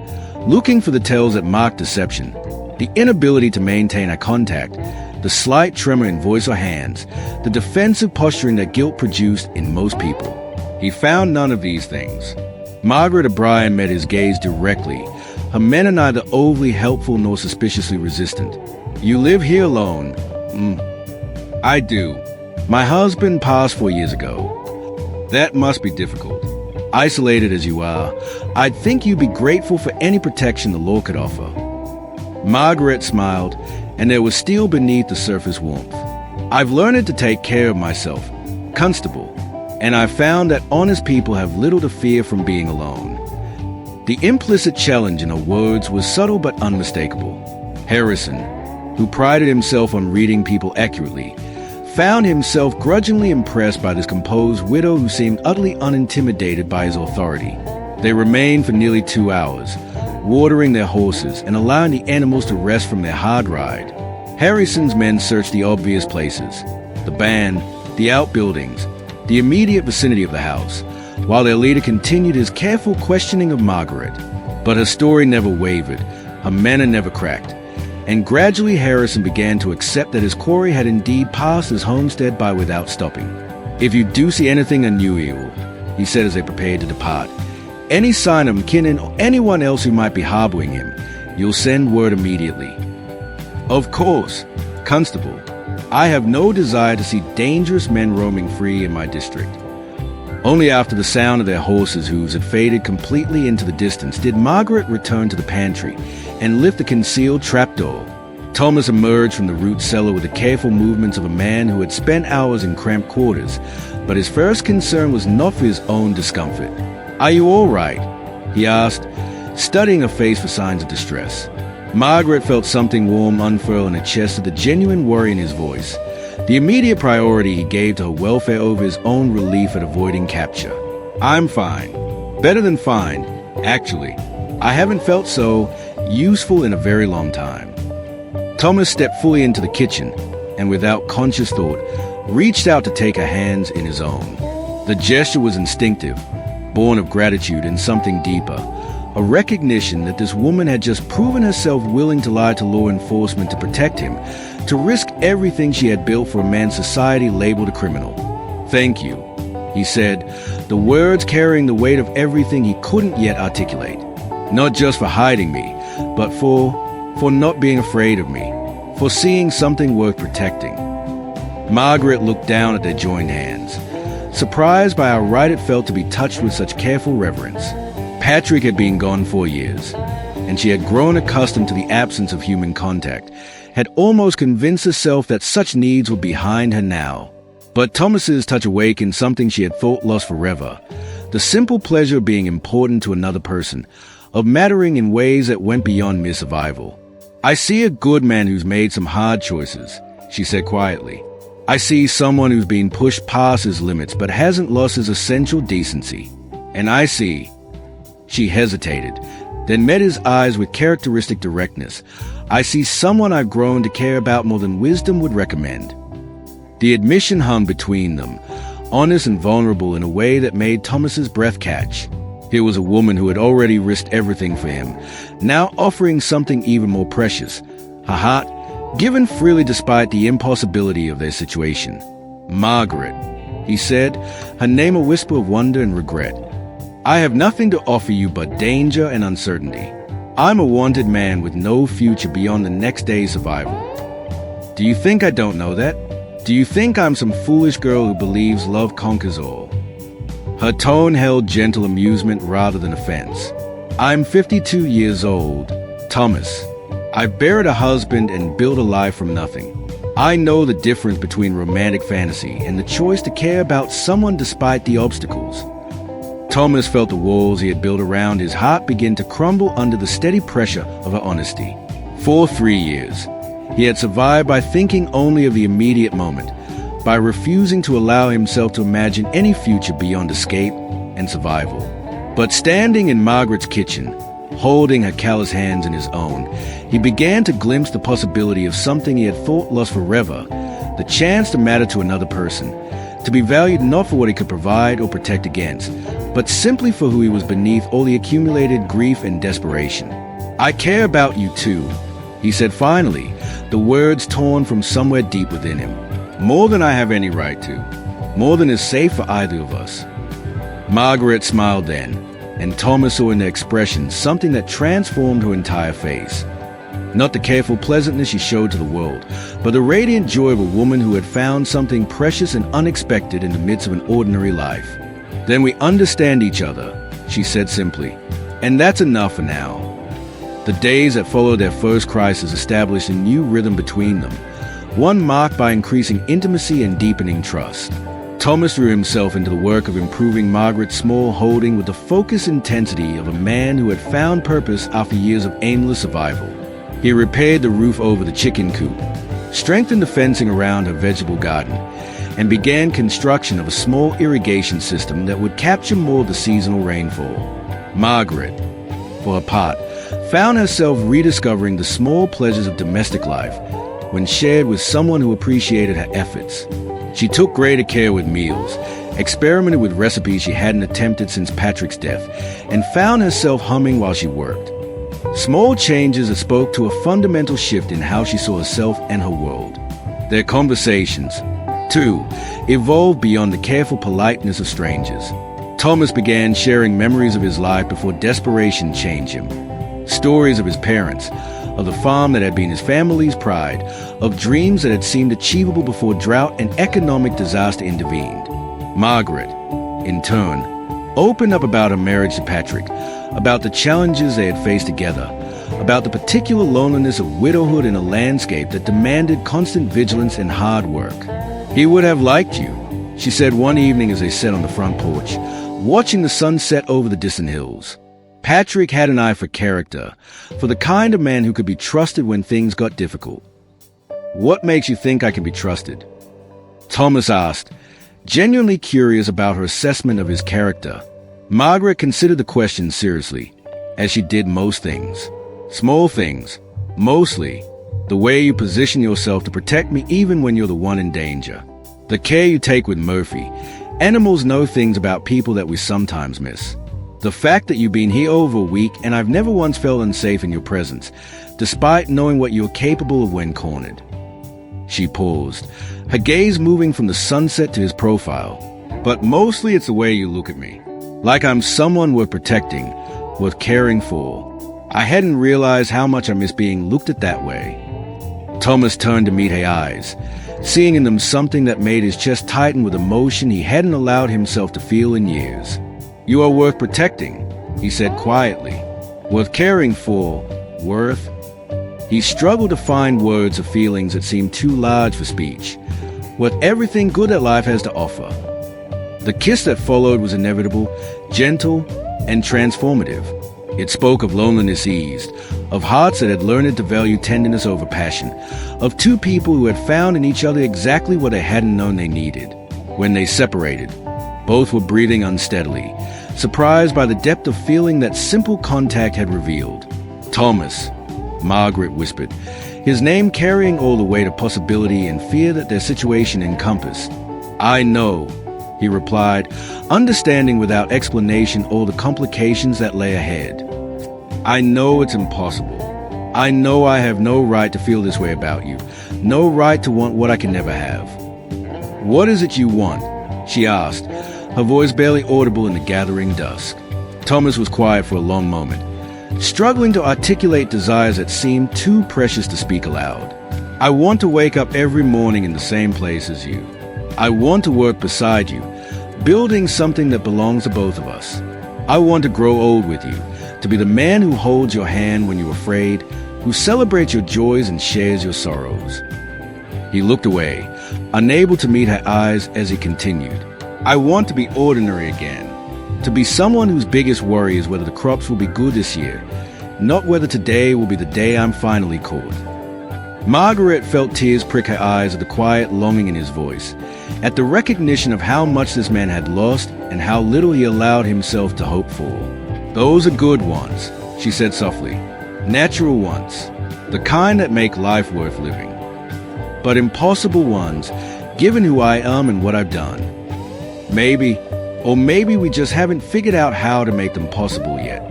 looking for the tells that marked deception. The inability to maintain eye contact, the slight tremor in voice or hands, the defensive posturing that guilt produced in most people. He found none of these things. Margaret O'Brien met his gaze directly. Her men are neither overly helpful nor suspiciously resistant. You live here alone? I do. My husband passed 4 years ago. That must be difficult. Isolated as you are, I'd think you'd be grateful for any protection the law could offer. Margaret smiled, and there was steel beneath the surface warmth. I've learned to take care of myself, Constable, and I've found that honest people have little to fear from being alone. The implicit challenge in her words was subtle but unmistakable. Harrison, who prided himself on reading people accurately, found himself grudgingly impressed by this composed widow who seemed utterly unintimidated by his authority. They remained for nearly 2 hours, watering their horses and allowing the animals to rest from their hard ride. Harrison's men searched the obvious places, the barn, the outbuildings, the immediate vicinity of the house, while their leader continued his careful questioning of Margaret. But her story never wavered, her manner never cracked, and gradually Harrison began to accept that his quarry had indeed passed his homestead by without stopping. If you do see anything unusual, he said as they prepared to depart, any sign of McKinnon or anyone else who might be harboring him, you'll send word immediately. Of course, Constable, I have no desire to see dangerous men roaming free in my district. Only after the sound of their horses' hooves had faded completely into the distance did Margaret return to the pantry and lift the concealed trapdoor. Thomas emerged from the root cellar with the careful movements of a man who had spent hours in cramped quarters, but his first concern was not for his own discomfort. Are you all right? He asked, studying her face for signs of distress. Margaret felt something warm unfurl in her chest at the genuine worry in his voice. The immediate priority he gave to her welfare over his own relief at avoiding capture. I'm fine. Better than fine, actually. I haven't felt so useful in a very long time. Thomas stepped fully into the kitchen and, without conscious thought, reached out to take her hands in his own. The gesture was instinctive, born of gratitude and something deeper, a recognition that this woman had just proven herself willing to lie to law enforcement to protect him, to risk everything she had built for a man society labeled a criminal. "Thank you," he said, the words carrying the weight of everything he couldn't yet articulate. Not just for hiding me, but for not being afraid of me, for seeing something worth protecting. Margaret looked down at their joined hands, surprised by how right it felt to be touched with such careful reverence. Patrick had been gone 4 years, and she had grown accustomed to the absence of human contact, had almost convinced herself that such needs were behind her now. But Thomas's touch awakened something she had thought lost forever, the simple pleasure of being important to another person, of mattering in ways that went beyond mere survival. "I see a good man who's made some hard choices," she said quietly. "I see someone who's been pushed past his limits but hasn't lost his essential decency. And I see..." She hesitated, then met his eyes with characteristic directness. "I see someone I've grown to care about more than wisdom would recommend." The admission hung between them, honest and vulnerable in a way that made Thomas's breath catch. Here was a woman who had already risked everything for him, now offering something even more precious, her heart, given freely despite the impossibility of their situation. "Margaret," he said, her name a whisper of wonder and regret. "I have nothing to offer you but danger and uncertainty. I'm a wanted man with no future beyond the next day's survival. Do you think I don't know that? Do you think I'm some foolish girl who believes love conquers all?" Her tone held gentle amusement rather than offense. "I'm 52 years old, Thomas. I've buried a husband and built a life from nothing. I know the difference between romantic fantasy and the choice to care about someone despite the obstacles." Thomas felt the walls he had built around his heart begin to crumble under the steady pressure of her honesty. For 3 years, he had survived by thinking only of the immediate moment, by refusing to allow himself to imagine any future beyond escape and survival. But standing in Margaret's kitchen, holding her callous hands in his own, he began to glimpse the possibility of something he had thought lost forever, the chance to matter to another person, to be valued not for what he could provide or protect against, but simply for who he was beneath all the accumulated grief and desperation. "I care about you too," he said finally, the words torn from somewhere deep within him. "More than I have any right to. More than is safe for either of us." Margaret smiled then, and Thomas saw in her expression something that transformed her entire face. Not the careful pleasantness she showed to the world, but the radiant joy of a woman who had found something precious and unexpected in the midst of an ordinary life. "Then we understand each other," she said simply, "and that's enough for now." The days that followed their first crisis established a new rhythm between them, one marked by increasing intimacy and deepening trust. Thomas threw himself into the work of improving Margaret's small holding with the focused intensity of a man who had found purpose after years of aimless survival. He repaired the roof over the chicken coop, strengthened the fencing around her vegetable garden, and began construction of a small irrigation system that would capture more of the seasonal rainfall. Margaret, for her part, found herself rediscovering the small pleasures of domestic life when shared with someone who appreciated her efforts. She took greater care with meals, experimented with recipes she hadn't attempted since Patrick's death, and found herself humming while she worked. Small changes that spoke to a fundamental shift in how she saw herself and her world. Their conversations, too, evolved beyond the careful politeness of strangers. Thomas began sharing memories of his life before desperation changed him. Stories of his parents, of the farm that had been his family's pride, of dreams that had seemed achievable before drought and economic disaster intervened. Margaret, in turn, opened up about her marriage to Patrick, about the challenges they had faced together, about the particular loneliness of widowhood in a landscape that demanded constant vigilance and hard work. "He would have liked you," she said one evening as they sat on the front porch, watching the sun set over the distant hills. Patrick had an eye for character, for the kind of man who could be trusted when things got difficult. "What makes you think I can be trusted?" Thomas asked, genuinely curious about her assessment of his character. Margaret considered the question seriously, as she did most things. Small things, mostly. The way you position yourself to protect me even when you're the one in danger. The care you take with Murphy. Animals know things about people that we sometimes miss. The fact that you've been here over a week and I've never once felt unsafe in your presence, despite knowing what you're capable of when cornered. She paused, her gaze moving from the sunset to his profile. But mostly it's the way you look at me. Like I'm someone worth protecting, worth caring for. I hadn't realized how much I miss being looked at that way. Thomas turned to meet her eyes, seeing in them something that made his chest tighten with emotion he hadn't allowed himself to feel in years. You are worth protecting, he said quietly. Worth caring for, worth. He struggled to find words of feelings that seemed too large for speech. Worth everything good that life has to offer. The kiss that followed was inevitable, gentle, and transformative. It spoke of loneliness eased, of hearts that had learned to value tenderness over passion, of two people who had found in each other exactly what they hadn't known they needed. When they separated, both were breathing unsteadily, surprised by the depth of feeling that simple contact had revealed. Thomas, Margaret whispered, his name carrying all the weight of possibility and fear that their situation encompassed. I know, he replied, understanding without explanation all the complications that lay ahead. I know it's impossible. I know I have no right to feel this way about you, no right to want what I can never have. What is it you want? She asked, her voice barely audible in the gathering dusk. Thomas was quiet for a long moment, struggling to articulate desires that seemed too precious to speak aloud. I want to wake up every morning in the same place as you. I want to work beside you, building something that belongs to both of us. I want to grow old with you, to be the man who holds your hand when you're afraid, who celebrates your joys and shares your sorrows. He looked away, unable to meet her eyes as he continued. I want to be ordinary again, to be someone whose biggest worry is whether the crops will be good this year, not whether today will be the day I'm finally caught. Margaret felt tears prick her eyes at the quiet longing in his voice, at the recognition of how much this man had lost and how little he allowed himself to hope for. Those are good ones, she said softly. Natural ones, the kind that make life worth living. But impossible ones, given who I am and what I've done. Maybe we just haven't figured out how to make them possible yet.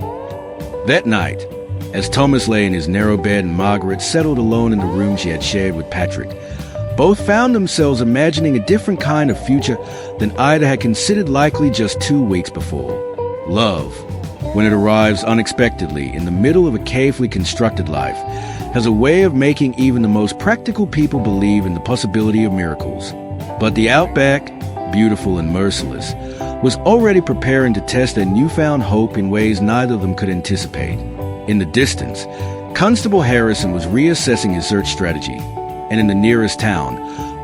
That night, as Thomas lay in his narrow bed and Margaret settled alone in the room she had shared with Patrick, both found themselves imagining a different kind of future than either had considered likely just 2 weeks before. Love, when it arrives unexpectedly in the middle of a carefully constructed life, has a way of making even the most practical people believe in the possibility of miracles. But the Outback, beautiful and merciless, was already preparing to test their newfound hope in ways neither of them could anticipate. In the distance, Constable Harrison was reassessing his search strategy, and in the nearest town,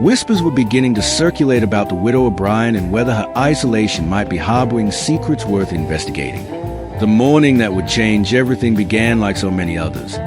whispers were beginning to circulate about the widow O'Brien and whether her isolation might be harboring secrets worth investigating. The morning that would change everything began like so many others,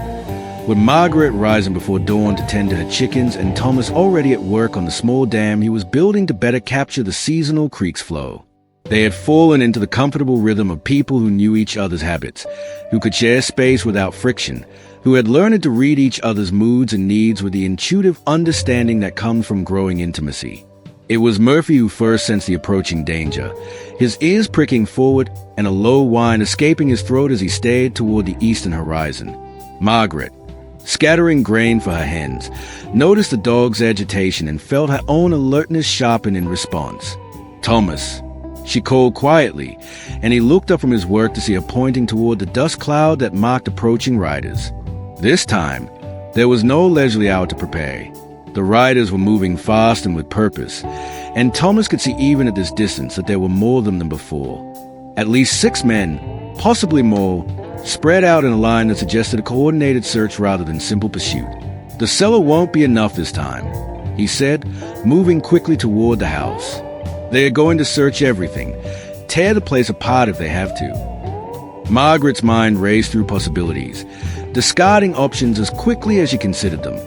with Margaret rising before dawn to tend to her chickens and Thomas already at work on the small dam he was building to better capture the seasonal creek's flow. They had fallen into the comfortable rhythm of people who knew each other's habits, who could share space without friction, who had learned to read each other's moods and needs with the intuitive understanding that comes from growing intimacy. It was Murphy who first sensed the approaching danger, his ears pricking forward and a low whine escaping his throat as he stared toward the eastern horizon. Margaret, scattering grain for her hens, noticed the dog's agitation and felt her own alertness sharpen in response. Thomas, she called quietly, and he looked up from his work to see her pointing toward the dust cloud that marked approaching riders. This time, there was no leisurely hour to prepare. The riders were moving fast and with purpose, and Thomas could see even at this distance that there were more of them than before. At least 6 men, possibly more, spread out in a line that suggested a coordinated search rather than simple pursuit. The cellar won't be enough this time, he said, moving quickly toward the house. They are going to search everything, tear the place apart if they have to. Margaret's mind raced through possibilities, discarding options as quickly as she considered them.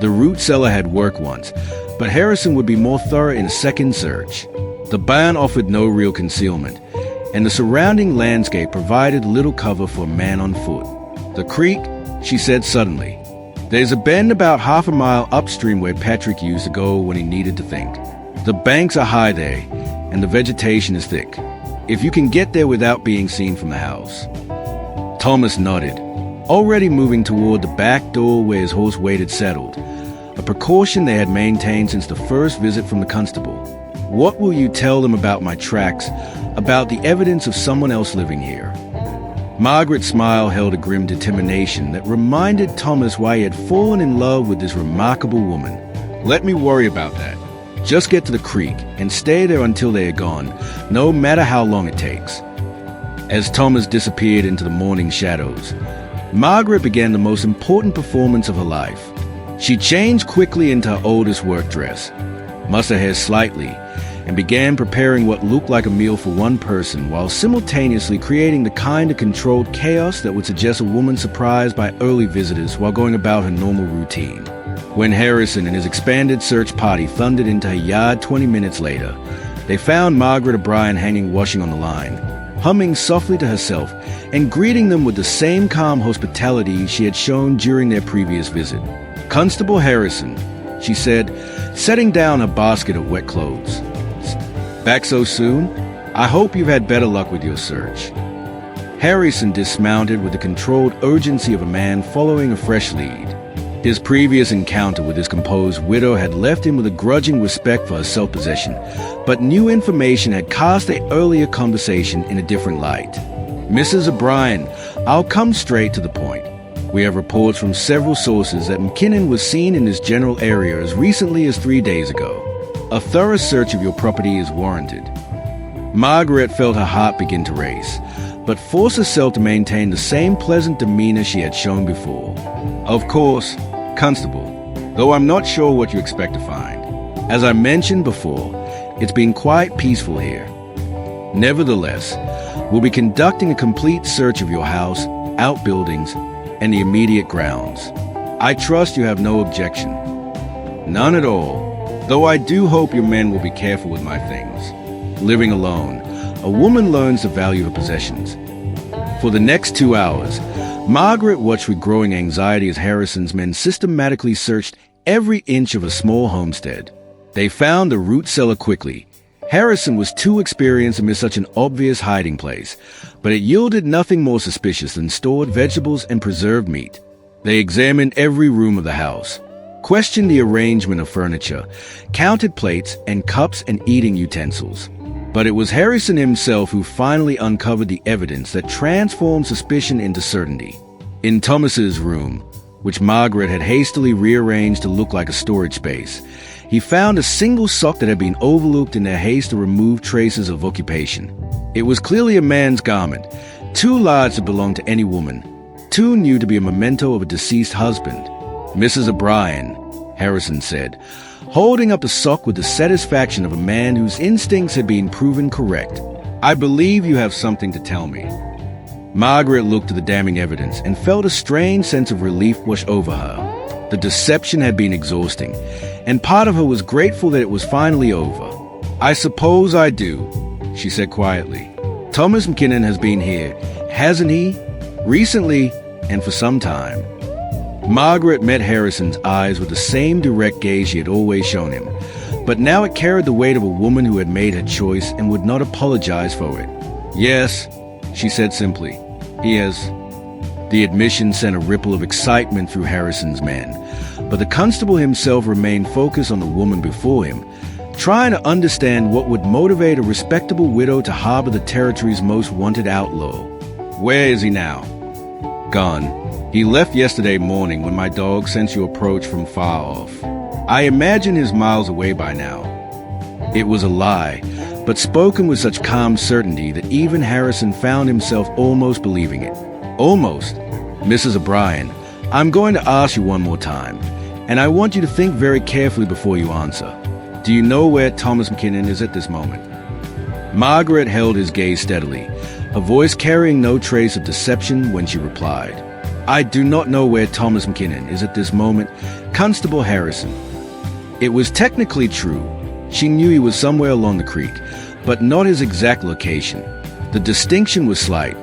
The root cellar had worked once, but Harrison would be more thorough in a second search. The barn offered no real concealment, and the surrounding landscape provided little cover for a man on foot. "The creek," she said suddenly. "There's a bend about half a mile upstream where Patrick used to go when he needed to think. The banks are high there, and the vegetation is thick. If you can get there without being seen from the house." Thomas nodded, already moving toward the back door where his horse waited settled, a precaution they had maintained since the first visit from the constable. "What will you tell them about my tracks, about the evidence of someone else living here?" Margaret's smile held a grim determination that reminded Thomas why he had fallen in love with this remarkable woman. "Let me worry about that. Just get to the creek and stay there until they are gone, no matter how long it takes." As Thomas disappeared into the morning shadows, Margaret began the most important performance of her life. She changed quickly into her oldest work dress, mussed her hair slightly, and began preparing what looked like a meal for one person while simultaneously creating the kind of controlled chaos that would suggest a woman surprised by early visitors while going about her normal routine. When Harrison and his expanded search party thundered into her yard 20 minutes later, they found Margaret O'Brien hanging washing on the line, humming softly to herself and greeting them with the same calm hospitality she had shown during their previous visit. "Constable Harrison," she said, setting down her basket of wet clothes. "Back so soon? I hope you've had better luck with your search." Harrison dismounted with the controlled urgency of a man following a fresh lead. His previous encounter with his composed widow had left him with a grudging respect for her self-possession, but new information had cast their earlier conversation in a different light. "Mrs. O'Brien, I'll come straight to the point. We have reports from several sources that McKinnon was seen in this general area as recently as 3 days ago. A thorough search of your property is warranted." Margaret felt her heart begin to race, but forced herself to maintain the same pleasant demeanor she had shown before. "Of course, Constable, though I'm not sure what you expect to find. As I mentioned before, it's been quite peaceful here. Nevertheless, we'll be conducting a complete search of your house, outbuildings, and the immediate grounds. I trust you have no objection." "None at all, though I do hope your men will be careful with my things. Living alone, a woman learns the value of possessions." For the next 2 hours, Margaret watched with growing anxiety as Harrison's men systematically searched every inch of a small homestead. They found the root cellar quickly. Harrison was too experienced amid such an obvious hiding place, but it yielded nothing more suspicious than stored vegetables and preserved meat. They examined every room of the house, questioned the arrangement of furniture, counted plates and cups and eating utensils. But it was Harrison himself who finally uncovered the evidence that transformed suspicion into certainty. In Thomas's room, which Margaret had hastily rearranged to look like a storage space, he found a single sock that had been overlooked in their haste to remove traces of occupation. It was clearly a man's garment, too large to belong to any woman, too new to be a memento of a deceased husband. "Mrs. O'Brien," Harrison said, holding up the sock with the satisfaction of a man whose instincts had been proven correct. "I believe you have something to tell me." Margaret looked at the damning evidence and felt a strange sense of relief wash over her. The deception had been exhausting, and part of her was grateful that it was finally over. "I suppose I do," she said quietly. "Thomas McKinnon has been here, hasn't he? Recently, and for some time." Margaret met Harrison's eyes with the same direct gaze she had always shown him, but now it carried the weight of a woman who had made her choice and would not apologize for it. "Yes," she said simply. "He has." The admission sent a ripple of excitement through Harrison's men, but the constable himself remained focused on the woman before him, trying to understand what would motivate a respectable widow to harbor the territory's most wanted outlaw. "Where is he now?" "Gone. He left yesterday morning when my dog sensed your approach from far off. I imagine he's miles away by now." It was a lie, but spoken with such calm certainty that even Harrison found himself almost believing it. "Almost. Mrs. O'Brien, I'm going to ask you one more time, and I want you to think very carefully before you answer. Do you know where Thomas McKinnon is at this moment?" Margaret held his gaze steadily, her voice carrying no trace of deception when she replied. I do not know where Thomas McKinnon is at this moment, Constable Harrison. It was technically true. She knew he was somewhere along the creek, but not his exact location. The distinction was slight,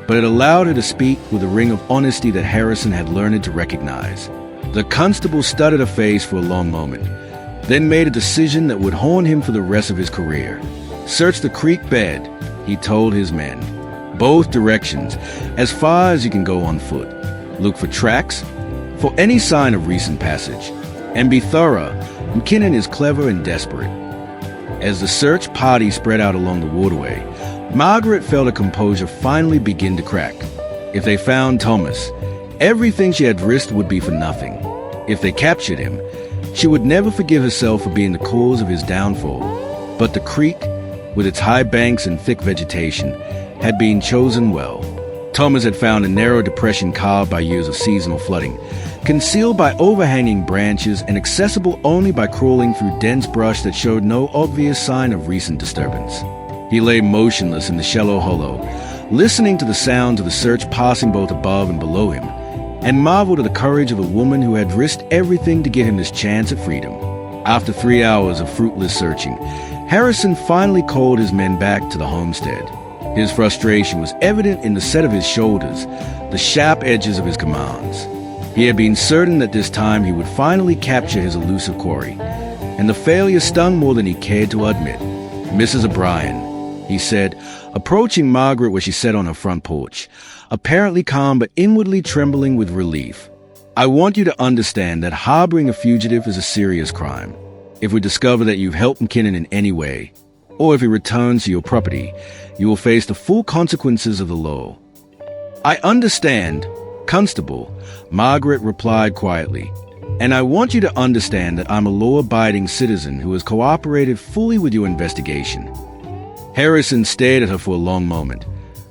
but it allowed her to speak with a ring of honesty that Harrison had learned to recognize. The constable studied her face for a long moment, then made a decision that would haunt him for the rest of his career. Search the creek bed, he told his men. Both directions, as far as you can go on foot. Look for tracks, for any sign of recent passage. And be thorough. McKinnon is clever and desperate. As the search party spread out along the waterway, Margaret felt her composure finally begin to crack. If they found Thomas, everything she had risked would be for nothing. If they captured him, she would never forgive herself for being the cause of his downfall. But the creek, with its high banks and thick vegetation, had been chosen well. Thomas had found a narrow depression carved by years of seasonal flooding, concealed by overhanging branches and accessible only by crawling through dense brush that showed no obvious sign of recent disturbance. He lay motionless in the shallow hollow, listening to the sounds of the search passing both above and below him, and marveled at the courage of a woman who had risked everything to give him this chance at freedom. After 3 hours of fruitless searching, Harrison finally called his men back to the homestead. His frustration was evident in the set of his shoulders, the sharp edges of his commands. He had been certain that this time he would finally capture his elusive quarry, and the failure stung more than he cared to admit. "Mrs. O'Brien," he said, approaching Margaret where she sat on her front porch, apparently calm but inwardly trembling with relief. "I want you to understand that harboring a fugitive is a serious crime. If we discover that you've helped McKinnon in any way, or if he returns to your property, you will face the full consequences of the law." "I understand, Constable," Margaret replied quietly, "and I want you to understand that I'm a law-abiding citizen who has cooperated fully with your investigation." Harrison stared at her for a long moment,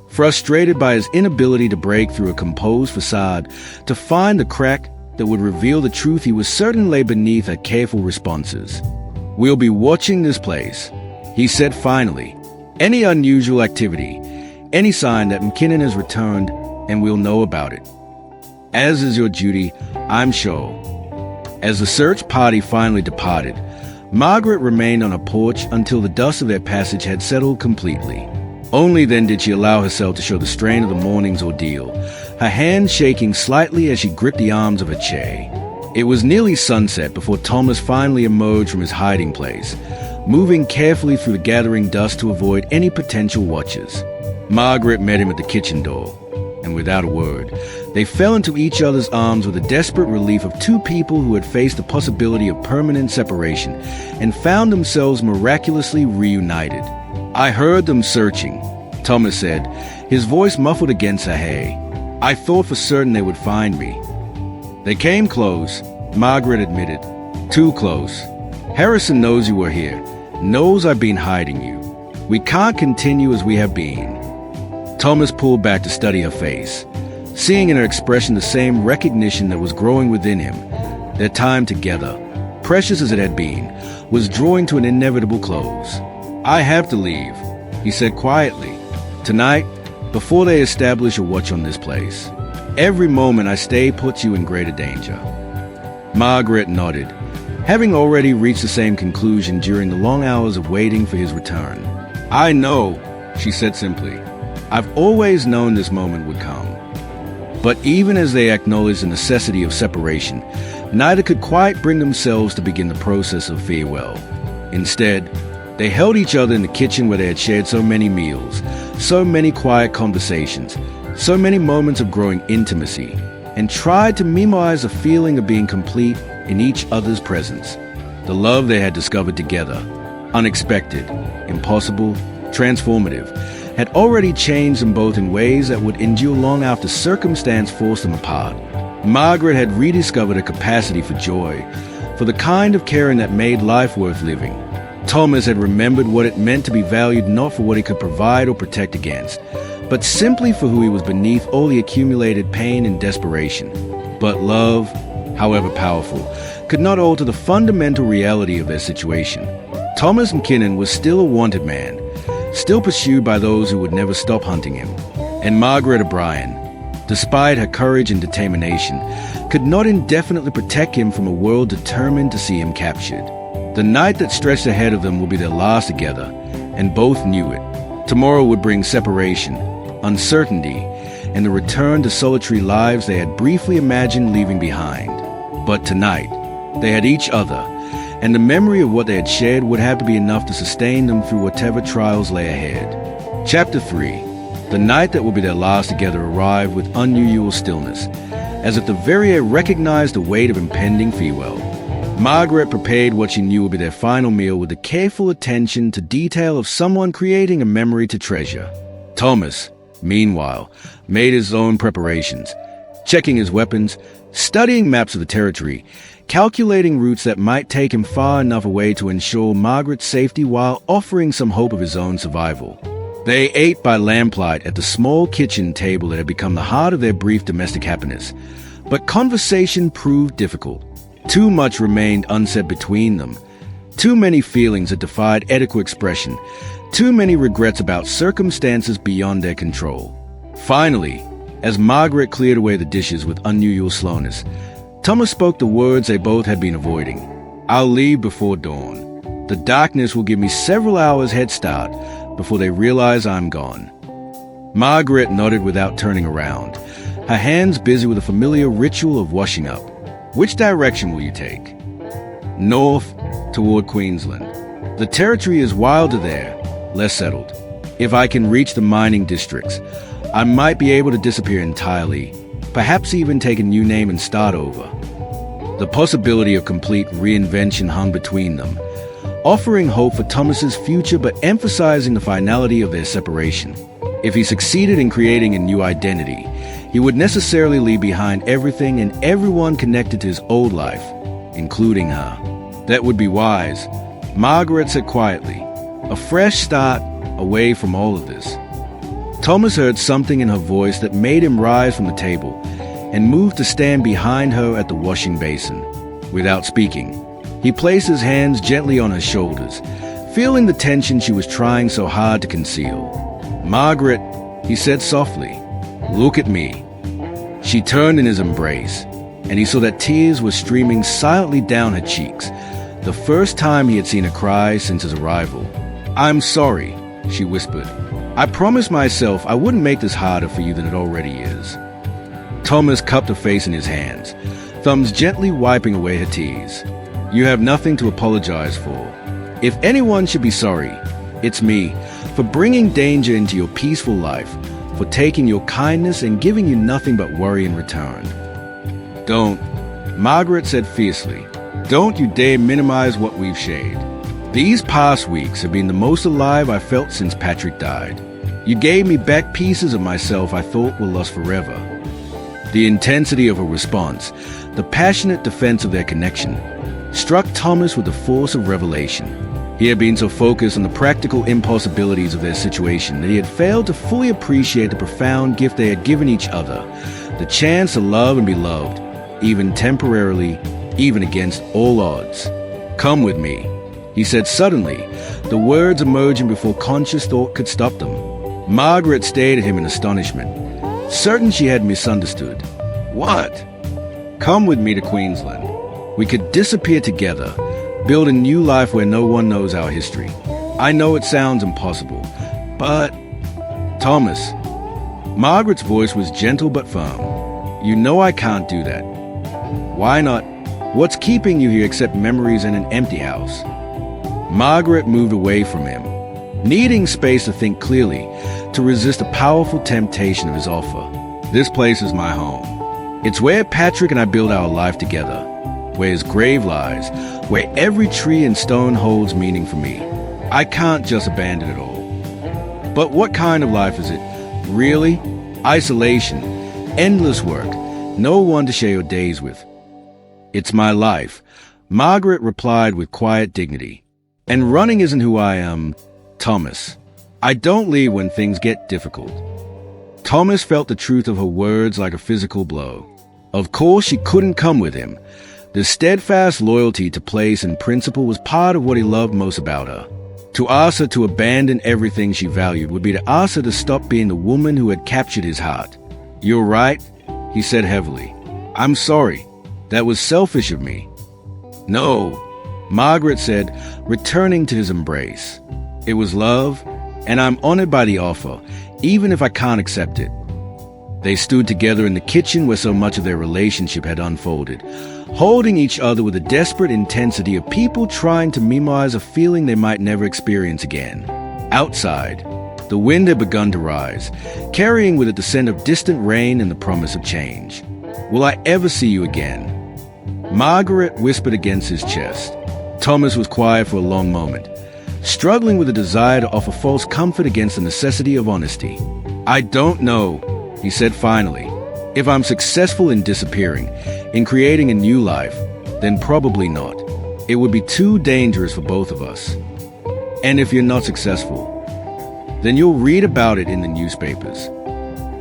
frustrated by his inability to break through a composed facade to find the crack that would reveal the truth he was certain lay beneath her careful responses. "We'll be watching this place," he said finally. "Any unusual activity, any sign that McKinnon has returned, and we'll know about it. As is your duty, I'm sure." As the search party finally departed, Margaret remained on her porch until the dust of their passage had settled completely. Only then did she allow herself to show the strain of the morning's ordeal, her hands shaking slightly as she gripped the arms of her chair. It was nearly sunset before Thomas finally emerged from his hiding place, moving carefully through the gathering dust to avoid any potential watchers. Margaret met him at the kitchen door, and without a word, they fell into each other's arms with the desperate relief of two people who had faced the possibility of permanent separation and found themselves miraculously reunited. "I heard them searching," Thomas said, his voice muffled against her hay. "I thought for certain they would find me." "They came close," Margaret admitted. "Too close. Harrison knows you were here, knows I've been hiding you. We can't continue as we have been." Thomas pulled back to study her face, seeing in her expression the same recognition that was growing within him. Their time together, precious as it had been, was drawing to an inevitable close. "I have to leave," he said quietly. "Tonight, before they establish a watch on this place. Every moment I stay puts you in greater danger." Margaret nodded, having already reached the same conclusion during the long hours of waiting for his return. "I know," she said simply. "I've always known this moment would come." But even as they acknowledged the necessity of separation, neither could quite bring themselves to begin the process of farewell. Instead, they held each other in the kitchen where they had shared so many meals, so many quiet conversations, so many moments of growing intimacy, and tried to memorize the feeling of being complete in each other's presence. The love they had discovered together, unexpected, impossible, transformative, had already changed them both in ways that would endure long after circumstance forced them apart. Margaret had rediscovered a capacity for joy, for the kind of caring that made life worth living. Thomas had remembered what it meant to be valued not for what he could provide or protect against, but simply for who he was beneath all the accumulated pain and desperation. But love, however powerful, could not alter the fundamental reality of their situation. Thomas McKinnon was still a wanted man, still pursued by those who would never stop hunting him. And Margaret O'Brien, despite her courage and determination, could not indefinitely protect him from a world determined to see him captured. The night that stretched ahead of them would be their last together, and both knew it. Tomorrow would bring separation, uncertainty, and the return to solitary lives they had briefly imagined leaving behind. But tonight, they had each other, and the memory of what they had shared would have to be enough to sustain them through whatever trials lay ahead. Chapter 3. The night that would be their last together arrived with unusual stillness, as if the very air recognized the weight of impending farewell. Margaret prepared what she knew would be their final meal with the careful attention to detail of someone creating a memory to treasure. Thomas, meanwhile, made his own preparations, checking his weapons, studying maps of the territory, calculating routes that might take him far enough away to ensure Margaret's safety while offering some hope of his own survival. They ate by lamplight at the small kitchen table that had become the heart of their brief domestic happiness. But conversation proved difficult. Too much remained unsaid between them. Too many feelings that defied adequate expression. Too many regrets about circumstances beyond their control. Finally, as Margaret cleared away the dishes with unusual slowness, Thomas spoke the words they both had been avoiding. "I'll leave before dawn. The darkness will give me several hours head start before they realize I'm gone." Margaret nodded without turning around, her hands busy with the familiar ritual of washing up. "Which direction will you take?" "North, toward Queensland. The territory is wilder there, less settled. If I can reach the mining districts, I might be able to disappear entirely, perhaps even take a new name and start over." The possibility of complete reinvention hung between them, offering hope for Thomas's future but emphasizing the finality of their separation. If he succeeded in creating a new identity, he would necessarily leave behind everything and everyone connected to his old life, including her. That would be wise, Margaret said quietly. A fresh start away from all of this. Thomas heard something in her voice that made him rise from the table and move to stand behind her at the washing basin. Without speaking, he placed his hands gently on her shoulders, feeling the tension she was trying so hard to conceal. "Margaret," he said softly, "look at me." She turned in his embrace, and he saw that tears were streaming silently down her cheeks, the first time he had seen her cry since his arrival. "I'm sorry," she whispered. "I promised myself I wouldn't make this harder for you than it already is." Thomas cupped her face in his hands, thumbs gently wiping away her tears. "You have nothing to apologize for. If anyone should be sorry, it's me, for bringing danger into your peaceful life, for taking your kindness and giving you nothing but worry in return." "Don't," Margaret said fiercely. "Don't you dare minimize what we've shared. These past weeks have been the most alive I felt since Patrick died. You gave me back pieces of myself I thought were lost forever." The intensity of her response, the passionate defense of their connection, struck Thomas with the force of revelation. He had been so focused on the practical impossibilities of their situation that he had failed to fully appreciate the profound gift they had given each other, the chance to love and be loved, even temporarily, even against all odds. "Come with me," he said suddenly, the words emerging before conscious thought could stop them. Margaret stared at him in astonishment, certain she had misunderstood. "What?" "Come with me to Queensland. We could disappear together, build a new life where no one knows our history. I know it sounds impossible, but..." "Thomas." Margaret's voice was gentle but firm. "You know I can't do that." "Why not? What's keeping you here except memories and an empty house?" Margaret moved away from him, needing space to think clearly, to resist the powerful temptation of his offer. "This place is my home. It's where Patrick and I build our life together, where his grave lies, where every tree and stone holds meaning for me. I can't just abandon it all." "But what kind of life is it? Really? Isolation, endless work, no one to share your days with." "It's my life," Margaret replied with quiet dignity. "And running isn't who I am, Thomas. I don't leave when things get difficult." Thomas felt the truth of her words like a physical blow. Of course she couldn't come with him. The steadfast loyalty to place and principle was part of what he loved most about her. To ask her to abandon everything she valued would be to ask her to stop being the woman who had captured his heart. "You're right," he said heavily. "I'm sorry. That was selfish of me." "No," Margaret said, returning to his embrace. "It was love, and I'm honored by the offer, even if I can't accept it." They stood together in the kitchen where so much of their relationship had unfolded, holding each other with the desperate intensity of people trying to minimize a feeling they might never experience again. Outside, the wind had begun to rise, carrying with it the scent of distant rain and the promise of change. "Will I ever see you again?" Margaret whispered against his chest. Thomas was quiet for a long moment, struggling with a desire to offer false comfort against the necessity of honesty. "I don't know," he said finally. "If I'm successful in disappearing, in creating a new life, then probably not. It would be too dangerous for both of us. And if you're not successful, then you'll read about it in the newspapers."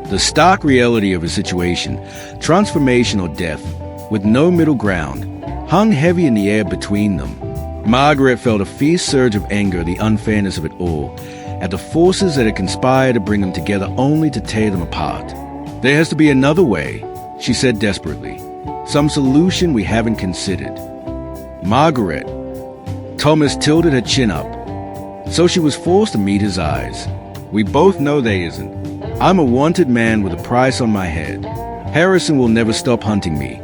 The stark reality of his situation, transformation or death, with no middle ground, hung heavy in the air between them. Margaret felt a fierce surge of anger at the unfairness of it all, at the forces that had conspired to bring them together only to tear them apart. "There has to be another way," she said desperately. "Some solution we haven't considered." "Margaret." Thomas tilted her chin up, so she was forced to meet his eyes. "We both know there isn't. I'm a wanted man with a price on my head. Harrison will never stop hunting me,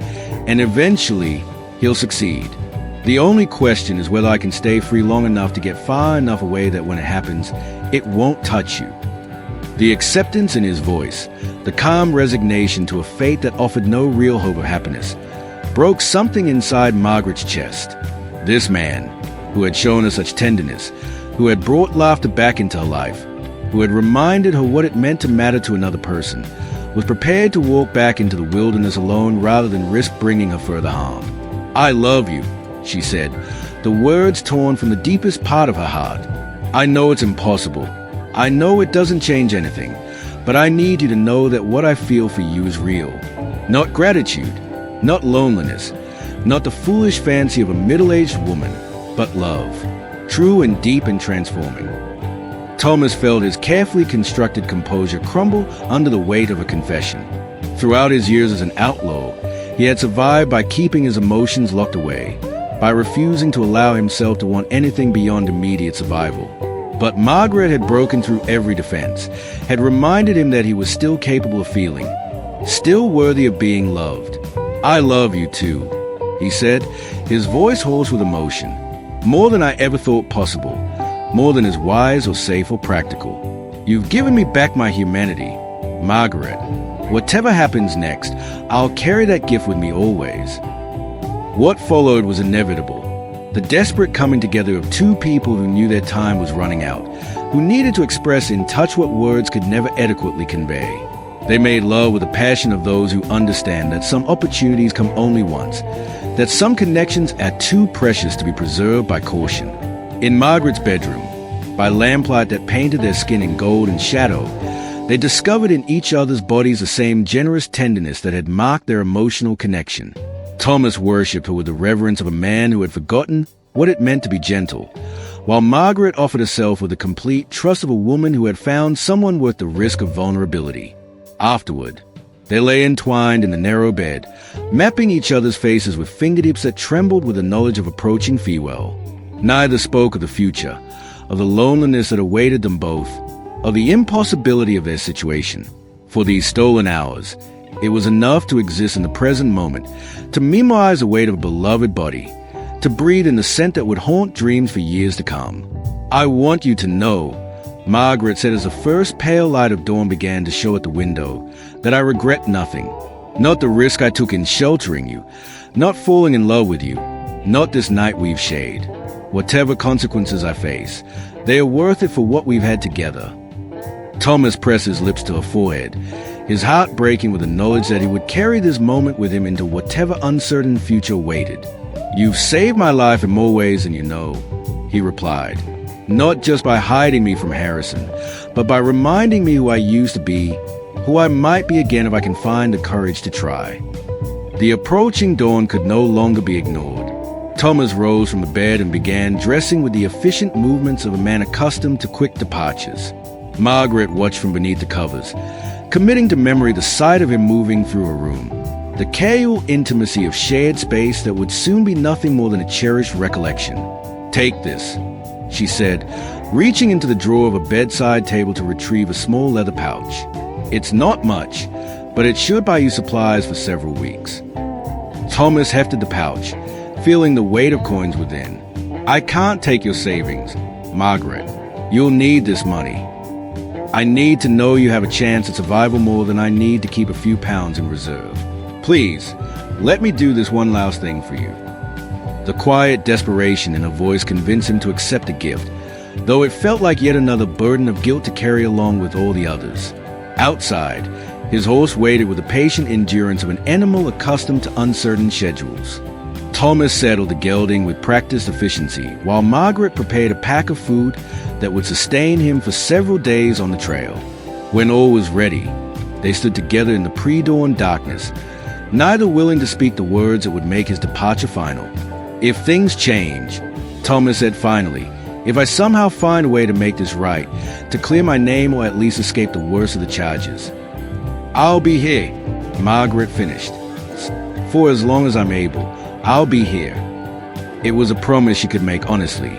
and eventually he'll succeed. The only question is whether I can stay free long enough to get far enough away that when it happens, it won't touch you." The acceptance in his voice, the calm resignation to a fate that offered no real hope of happiness, broke something inside Margaret's chest. This man, who had shown her such tenderness, who had brought laughter back into her life, who had reminded her what it meant to matter to another person, was prepared to walk back into the wilderness alone rather than risk bringing her further harm. "I love you," she said, the words torn from the deepest part of her heart. "I know it's impossible. I know it doesn't change anything, but I need you to know that what I feel for you is real. Not gratitude, not loneliness, not the foolish fancy of a middle-aged woman, but love, true and deep and transforming." Thomas felt his carefully constructed composure crumble under the weight of a confession. Throughout his years as an outlaw, he had survived by keeping his emotions locked away, by refusing to allow himself to want anything beyond immediate survival. But Margaret had broken through every defense, had reminded him that he was still capable of feeling, still worthy of being loved. "I love you too," he said, his voice hoarse with emotion. "More than I ever thought possible, more than is wise or safe or practical. You've given me back my humanity, Margaret. Whatever happens next, I'll carry that gift with me always." What followed was inevitable. The desperate coming together of two people who knew their time was running out, who needed to express in touch what words could never adequately convey. They made love with the passion of those who understand that some opportunities come only once, that some connections are too precious to be preserved by caution. In Margaret's bedroom, by lamplight that painted their skin in gold and shadow, they discovered in each other's bodies the same generous tenderness that had marked their emotional connection. Thomas worshipped her with the reverence of a man who had forgotten what it meant to be gentle, while Margaret offered herself with the complete trust of a woman who had found someone worth the risk of vulnerability. Afterward, they lay entwined in the narrow bed, mapping each other's faces with fingertips that trembled with the knowledge of approaching farewell. Neither spoke of the future, of the loneliness that awaited them both, of the impossibility of their situation. For these stolen hours, it was enough to exist in the present moment, to memorize the weight of a beloved body, to breathe in the scent that would haunt dreams for years to come. "I want you to know," Margaret said as the first pale light of dawn began to show at the window, "that I regret nothing. Not the risk I took in sheltering you, not falling in love with you, not this night we've shared. Whatever consequences I face, they are worth it for what we've had together." Thomas pressed his lips to her forehead, his heart breaking with the knowledge that he would carry this moment with him into whatever uncertain future waited. "You've saved my life in more ways than you know," he replied. "Not just by hiding me from Harrison, but by reminding me who I used to be, who I might be again if I can find the courage to try." The approaching dawn could no longer be ignored. Thomas rose from the bed and began dressing with the efficient movements of a man accustomed to quick departures. Margaret watched from beneath the covers, committing to memory the sight of him moving through a room, the casual intimacy of shared space that would soon be nothing more than a cherished recollection. "Take this," she said, reaching into the drawer of a bedside table to retrieve a small leather pouch. "It's not much, but it should buy you supplies for several weeks." Thomas hefted the pouch, feeling the weight of coins within. "I can't take your savings, Margaret. You'll need this money. I need to know you have a chance at survival more than I need to keep a few pounds in reserve. Please, let me do this one last thing for you." The quiet desperation in her voice convinced him to accept the gift, though it felt like yet another burden of guilt to carry along with all the others. Outside, his horse waited with the patient endurance of an animal accustomed to uncertain schedules. Thomas settled the gelding with practiced efficiency, while Margaret prepared a pack of food that would sustain him for several days on the trail. When all was ready, they stood together in the pre-dawn darkness, neither willing to speak the words that would make his departure final. "If things change," Thomas said finally, "if I somehow find a way to make this right, to clear my name or at least escape the worst of the charges, I'll be here," Margaret finished. "For as long as I'm able, I'll be here." It was a promise she could make honestly,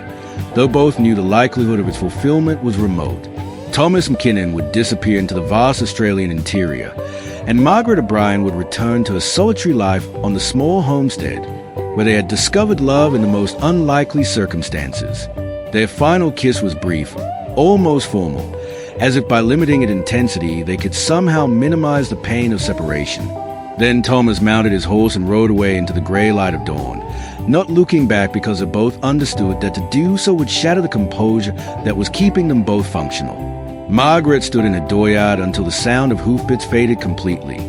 though both knew the likelihood of its fulfillment was remote. Thomas McKinnon would disappear into the vast Australian interior, and Margaret O'Brien would return to a solitary life on the small homestead where they had discovered love in the most unlikely circumstances. Their final kiss was brief, almost formal, as if by limiting its intensity they could somehow minimize the pain of separation. Then Thomas mounted his horse and rode away into the grey light of dawn, not looking back because they both understood that to do so would shatter the composure that was keeping them both functional. Margaret stood in a dooryard until the sound of hoofbeats faded completely,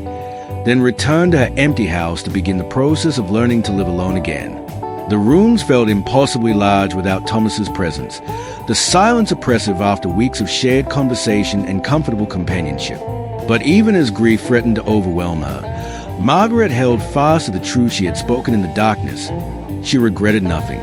then returned to her empty house to begin the process of learning to live alone again. The rooms felt impossibly large without Thomas's presence, the silence oppressive after weeks of shared conversation and comfortable companionship. But even as grief threatened to overwhelm her, Margaret held fast to the truth she had spoken in the darkness. She regretted nothing.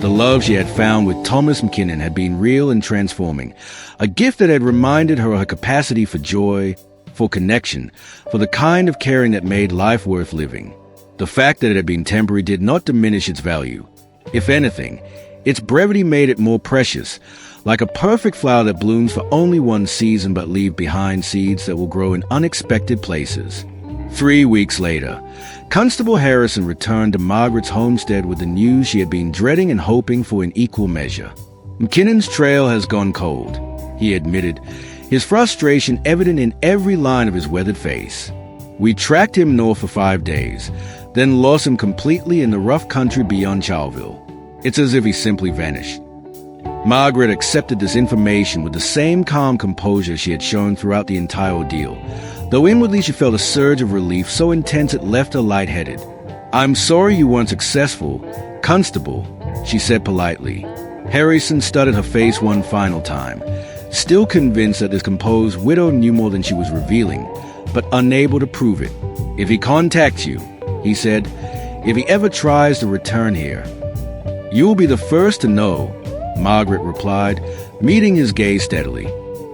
The love she had found with Thomas McKinnon had been real and transforming, a gift that had reminded her of her capacity for joy, for connection, for the kind of caring that made life worth living. The fact that it had been temporary did not diminish its value. If anything, its brevity made it more precious, like a perfect flower that blooms for only one season but leaves behind seeds that will grow in unexpected places. 3 weeks later, Constable Harrison returned to Margaret's homestead with the news she had been dreading and hoping for in equal measure. "McKinnon's trail has gone cold," he admitted, his frustration evident in every line of his weathered face. "We tracked him north for 5 days, then lost him completely in the rough country beyond Charleville. It's as if he simply vanished." Margaret accepted this information with the same calm composure she had shown throughout the entire ordeal, though inwardly she felt a surge of relief so intense it left her lightheaded. "I'm sorry you weren't successful, Constable," she said politely. Harrison studied her face one final time, still convinced that this composed widow knew more than she was revealing, but unable to prove it. "If he contacts you," he said, "if he ever tries to return here, you'll be the first to know," Margaret replied, meeting his gaze steadily.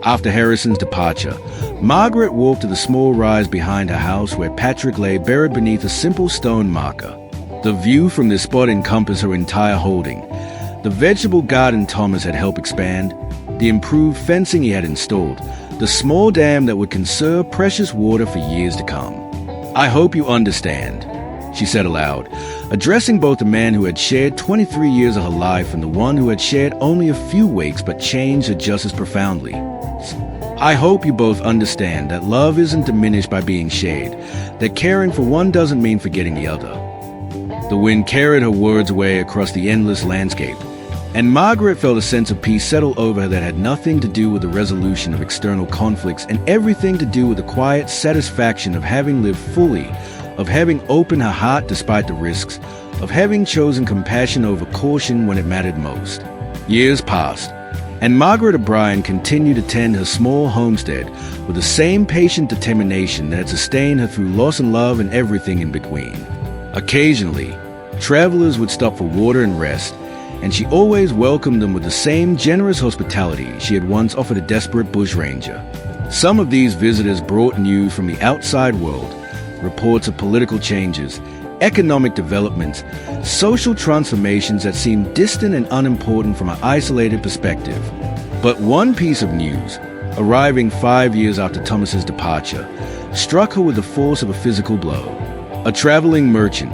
After Harrison's departure, Margaret walked to the small rise behind her house where Patrick lay buried beneath a simple stone marker. The view from this spot encompassed her entire holding. The vegetable garden Thomas had helped expand, the improved fencing he had installed, the small dam that would conserve precious water for years to come. "I hope you understand," she said aloud, addressing both the man who had shared 23 years of her life and the one who had shared only a few weeks but changed her just as profoundly. "I hope you both understand that love isn't diminished by being shared, that caring for one doesn't mean forgetting the other." The wind carried her words away across the endless landscape, and Margaret felt a sense of peace settle over her that had nothing to do with the resolution of external conflicts and everything to do with the quiet satisfaction of having lived fully, of having opened her heart despite the risks, of having chosen compassion over caution when it mattered most. Years passed, and Margaret O'Brien continued to tend her small homestead with the same patient determination that had sustained her through loss and love and everything in between. Occasionally, travelers would stop for water and rest, and she always welcomed them with the same generous hospitality she had once offered a desperate bushranger. Some of these visitors brought news from the outside world, reports of political changes, economic developments, social transformations that seemed distant and unimportant from an isolated perspective. But one piece of news, arriving 5 years after Thomas's departure, struck her with the force of a physical blow. A traveling merchant,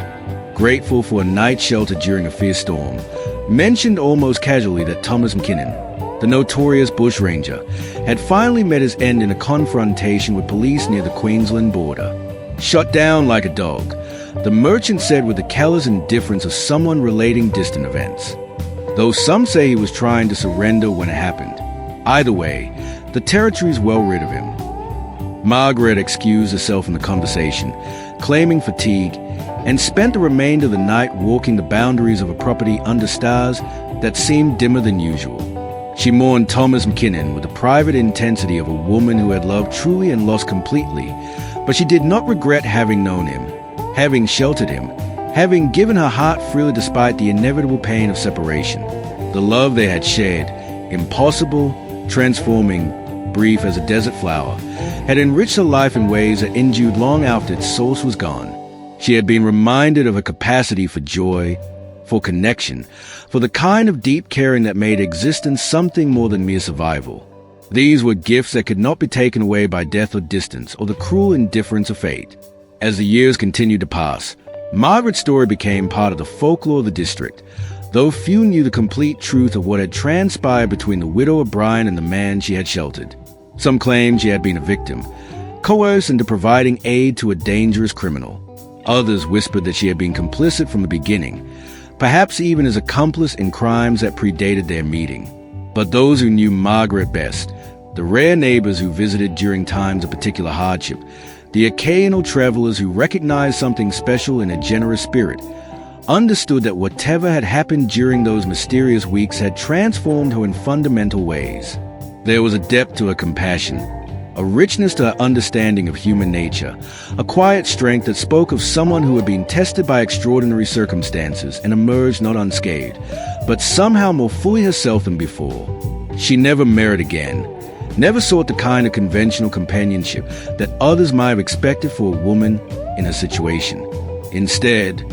grateful for a night shelter during a fierce storm, mentioned almost casually that Thomas McKinnon, the notorious Bushranger, had finally met his end in a confrontation with police near the Queensland border. Shot down like a dog, the merchant said with the callous indifference of someone relating distant events. Though some say he was trying to surrender when it happened. Either way, the territory's well rid of him. Margaret excused herself from the conversation, claiming fatigue, and spent the remainder of the night walking the boundaries of a property under stars that seemed dimmer than usual. She mourned Thomas McKinnon with the private intensity of a woman who had loved truly and lost completely, but she did not regret having known him, having sheltered him, having given her heart freely despite the inevitable pain of separation. The love they had shared, impossible, transforming, brief as a desert flower, had enriched her life in ways that endured long after its source was gone. She had been reminded of her capacity for joy, for connection, for the kind of deep caring that made existence something more than mere survival. These were gifts that could not be taken away by death or distance or the cruel indifference of fate. As the years continued to pass, Margaret's story became part of the folklore of the district, though few knew the complete truth of what had transpired between the widow O'Brien and the man she had sheltered. Some claimed she had been a victim, coerced into providing aid to a dangerous criminal. Others whispered that she had been complicit from the beginning, perhaps even as accomplice in crimes that predated their meeting. But those who knew Margaret best, the rare neighbors who visited during times of particular hardship, the occasional travelers who recognized something special in a generous spirit, understood that whatever had happened during those mysterious weeks had transformed her in fundamental ways. There was a depth to her compassion, a richness to her understanding of human nature, a quiet strength that spoke of someone who had been tested by extraordinary circumstances and emerged not unscathed, but somehow more fully herself than before. She never married again, never sought the kind of conventional companionship that others might have expected for a woman in her situation. Instead,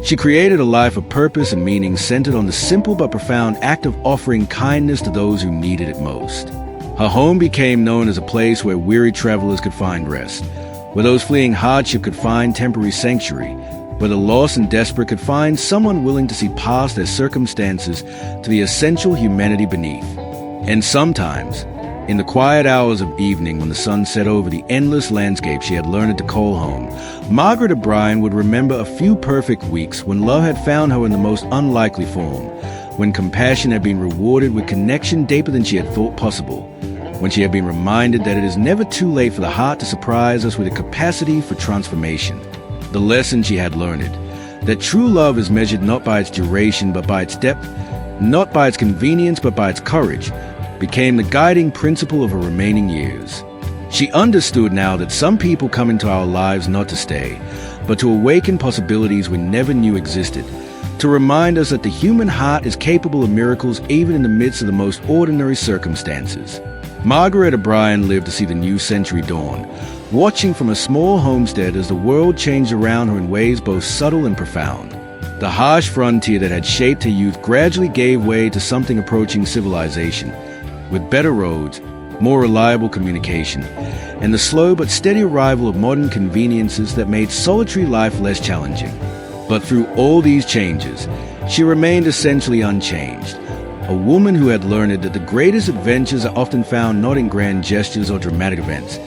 she created a life of purpose and meaning centered on the simple but profound act of offering kindness to those who needed it most. Her home became known as a place where weary travelers could find rest, where those fleeing hardship could find temporary sanctuary, where the lost and desperate could find someone willing to see past their circumstances to the essential humanity beneath. And sometimes, in the quiet hours of evening when the sun set over the endless landscape she had learned to call home, Margaret O'Brien would remember a few perfect weeks when love had found her in the most unlikely form, when compassion had been rewarded with connection deeper than she had thought possible, when she had been reminded that it is never too late for the heart to surprise us with a capacity for transformation. The lesson she had learned, that true love is measured not by its duration but by its depth, not by its convenience but by its courage, became the guiding principle of her remaining years. She understood now that some people come into our lives not to stay, but to awaken possibilities we never knew existed, to remind us that the human heart is capable of miracles even in the midst of the most ordinary circumstances. Margaret O'Brien lived to see the new century dawn, watching from a small homestead as the world changed around her in ways both subtle and profound. The harsh frontier that had shaped her youth gradually gave way to something approaching civilization, with better roads, more reliable communication, and the slow but steady arrival of modern conveniences that made solitary life less challenging. But through all these changes, she remained essentially unchanged, a woman who had learned that the greatest adventures are often found not in grand gestures or dramatic events,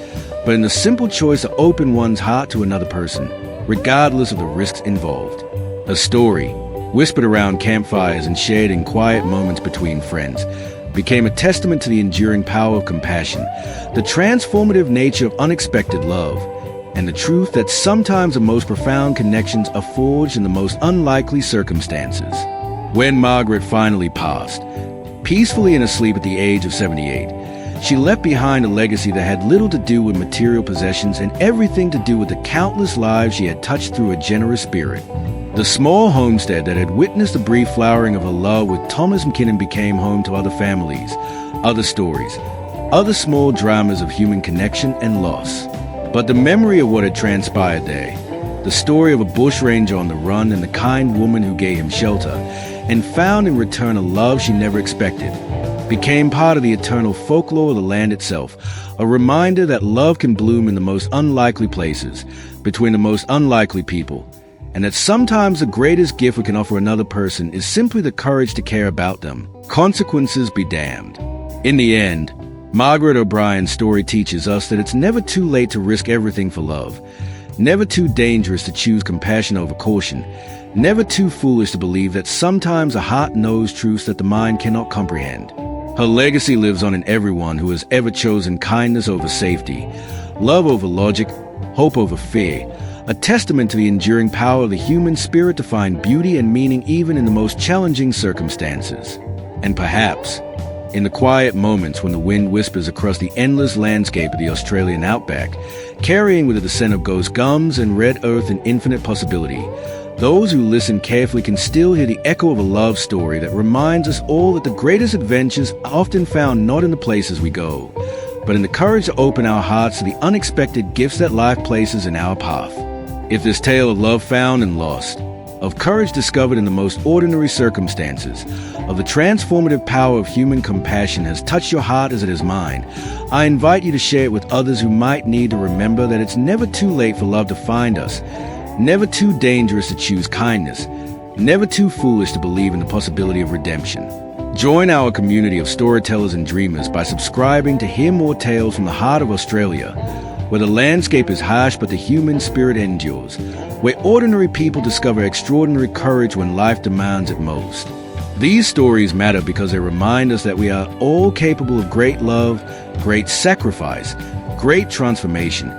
but in the simple choice to open one's heart to another person, regardless of the risks involved. A story, whispered around campfires and shared in quiet moments between friends, became a testament to the enduring power of compassion, the transformative nature of unexpected love, and the truth that sometimes the most profound connections are forged in the most unlikely circumstances. When Margaret finally passed, peacefully and asleep at the age of 78, she left behind a legacy that had little to do with material possessions and everything to do with the countless lives she had touched through a generous spirit. The small homestead that had witnessed the brief flowering of her love with Thomas McKinnon became home to other families, other stories, other small dramas of human connection and loss. But the memory of what had transpired there, the story of a bushranger on the run and the kind woman who gave him shelter, and found in return a love she never expected, became part of the eternal folklore of the land itself, a reminder that love can bloom in the most unlikely places, between the most unlikely people, and that sometimes the greatest gift we can offer another person is simply the courage to care about them. Consequences be damned. In the end, Margaret O'Brien's story teaches us that it's never too late to risk everything for love, never too dangerous to choose compassion over caution, never too foolish to believe that sometimes a heart knows truths that the mind cannot comprehend. Her legacy lives on in everyone who has ever chosen kindness over safety, love over logic, hope over fear, a testament to the enduring power of the human spirit to find beauty and meaning even in the most challenging circumstances. And perhaps, in the quiet moments when the wind whispers across the endless landscape of the Australian Outback, carrying with it the scent of ghost gums and red earth and infinite possibility, those who listen carefully can still hear the echo of a love story that reminds us all that the greatest adventures are often found not in the places we go, but in the courage to open our hearts to the unexpected gifts that life places in our path. If this tale of love found and lost, of courage discovered in the most ordinary circumstances, of the transformative power of human compassion has touched your heart as it is mine, I invite you to share it with others who might need to remember that it's never too late for love to find us, never too dangerous to choose kindness, never too foolish to believe in the possibility of redemption. Join our community of storytellers and dreamers by subscribing to hear more tales from the heart of Australia, where the landscape is harsh but the human spirit endures, where ordinary people discover extraordinary courage when life demands it most. These stories matter because they remind us that we are all capable of great love, great sacrifice, great transformation,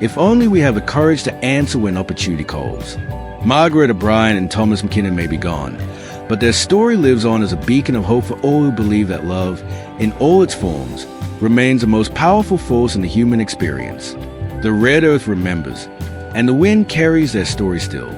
if only we have the courage to answer when opportunity calls. Margaret O'Brien and Thomas McKinnon may be gone, but their story lives on as a beacon of hope for all who believe that love, in all its forms, remains the most powerful force in the human experience. The red earth remembers, and the wind carries their story still.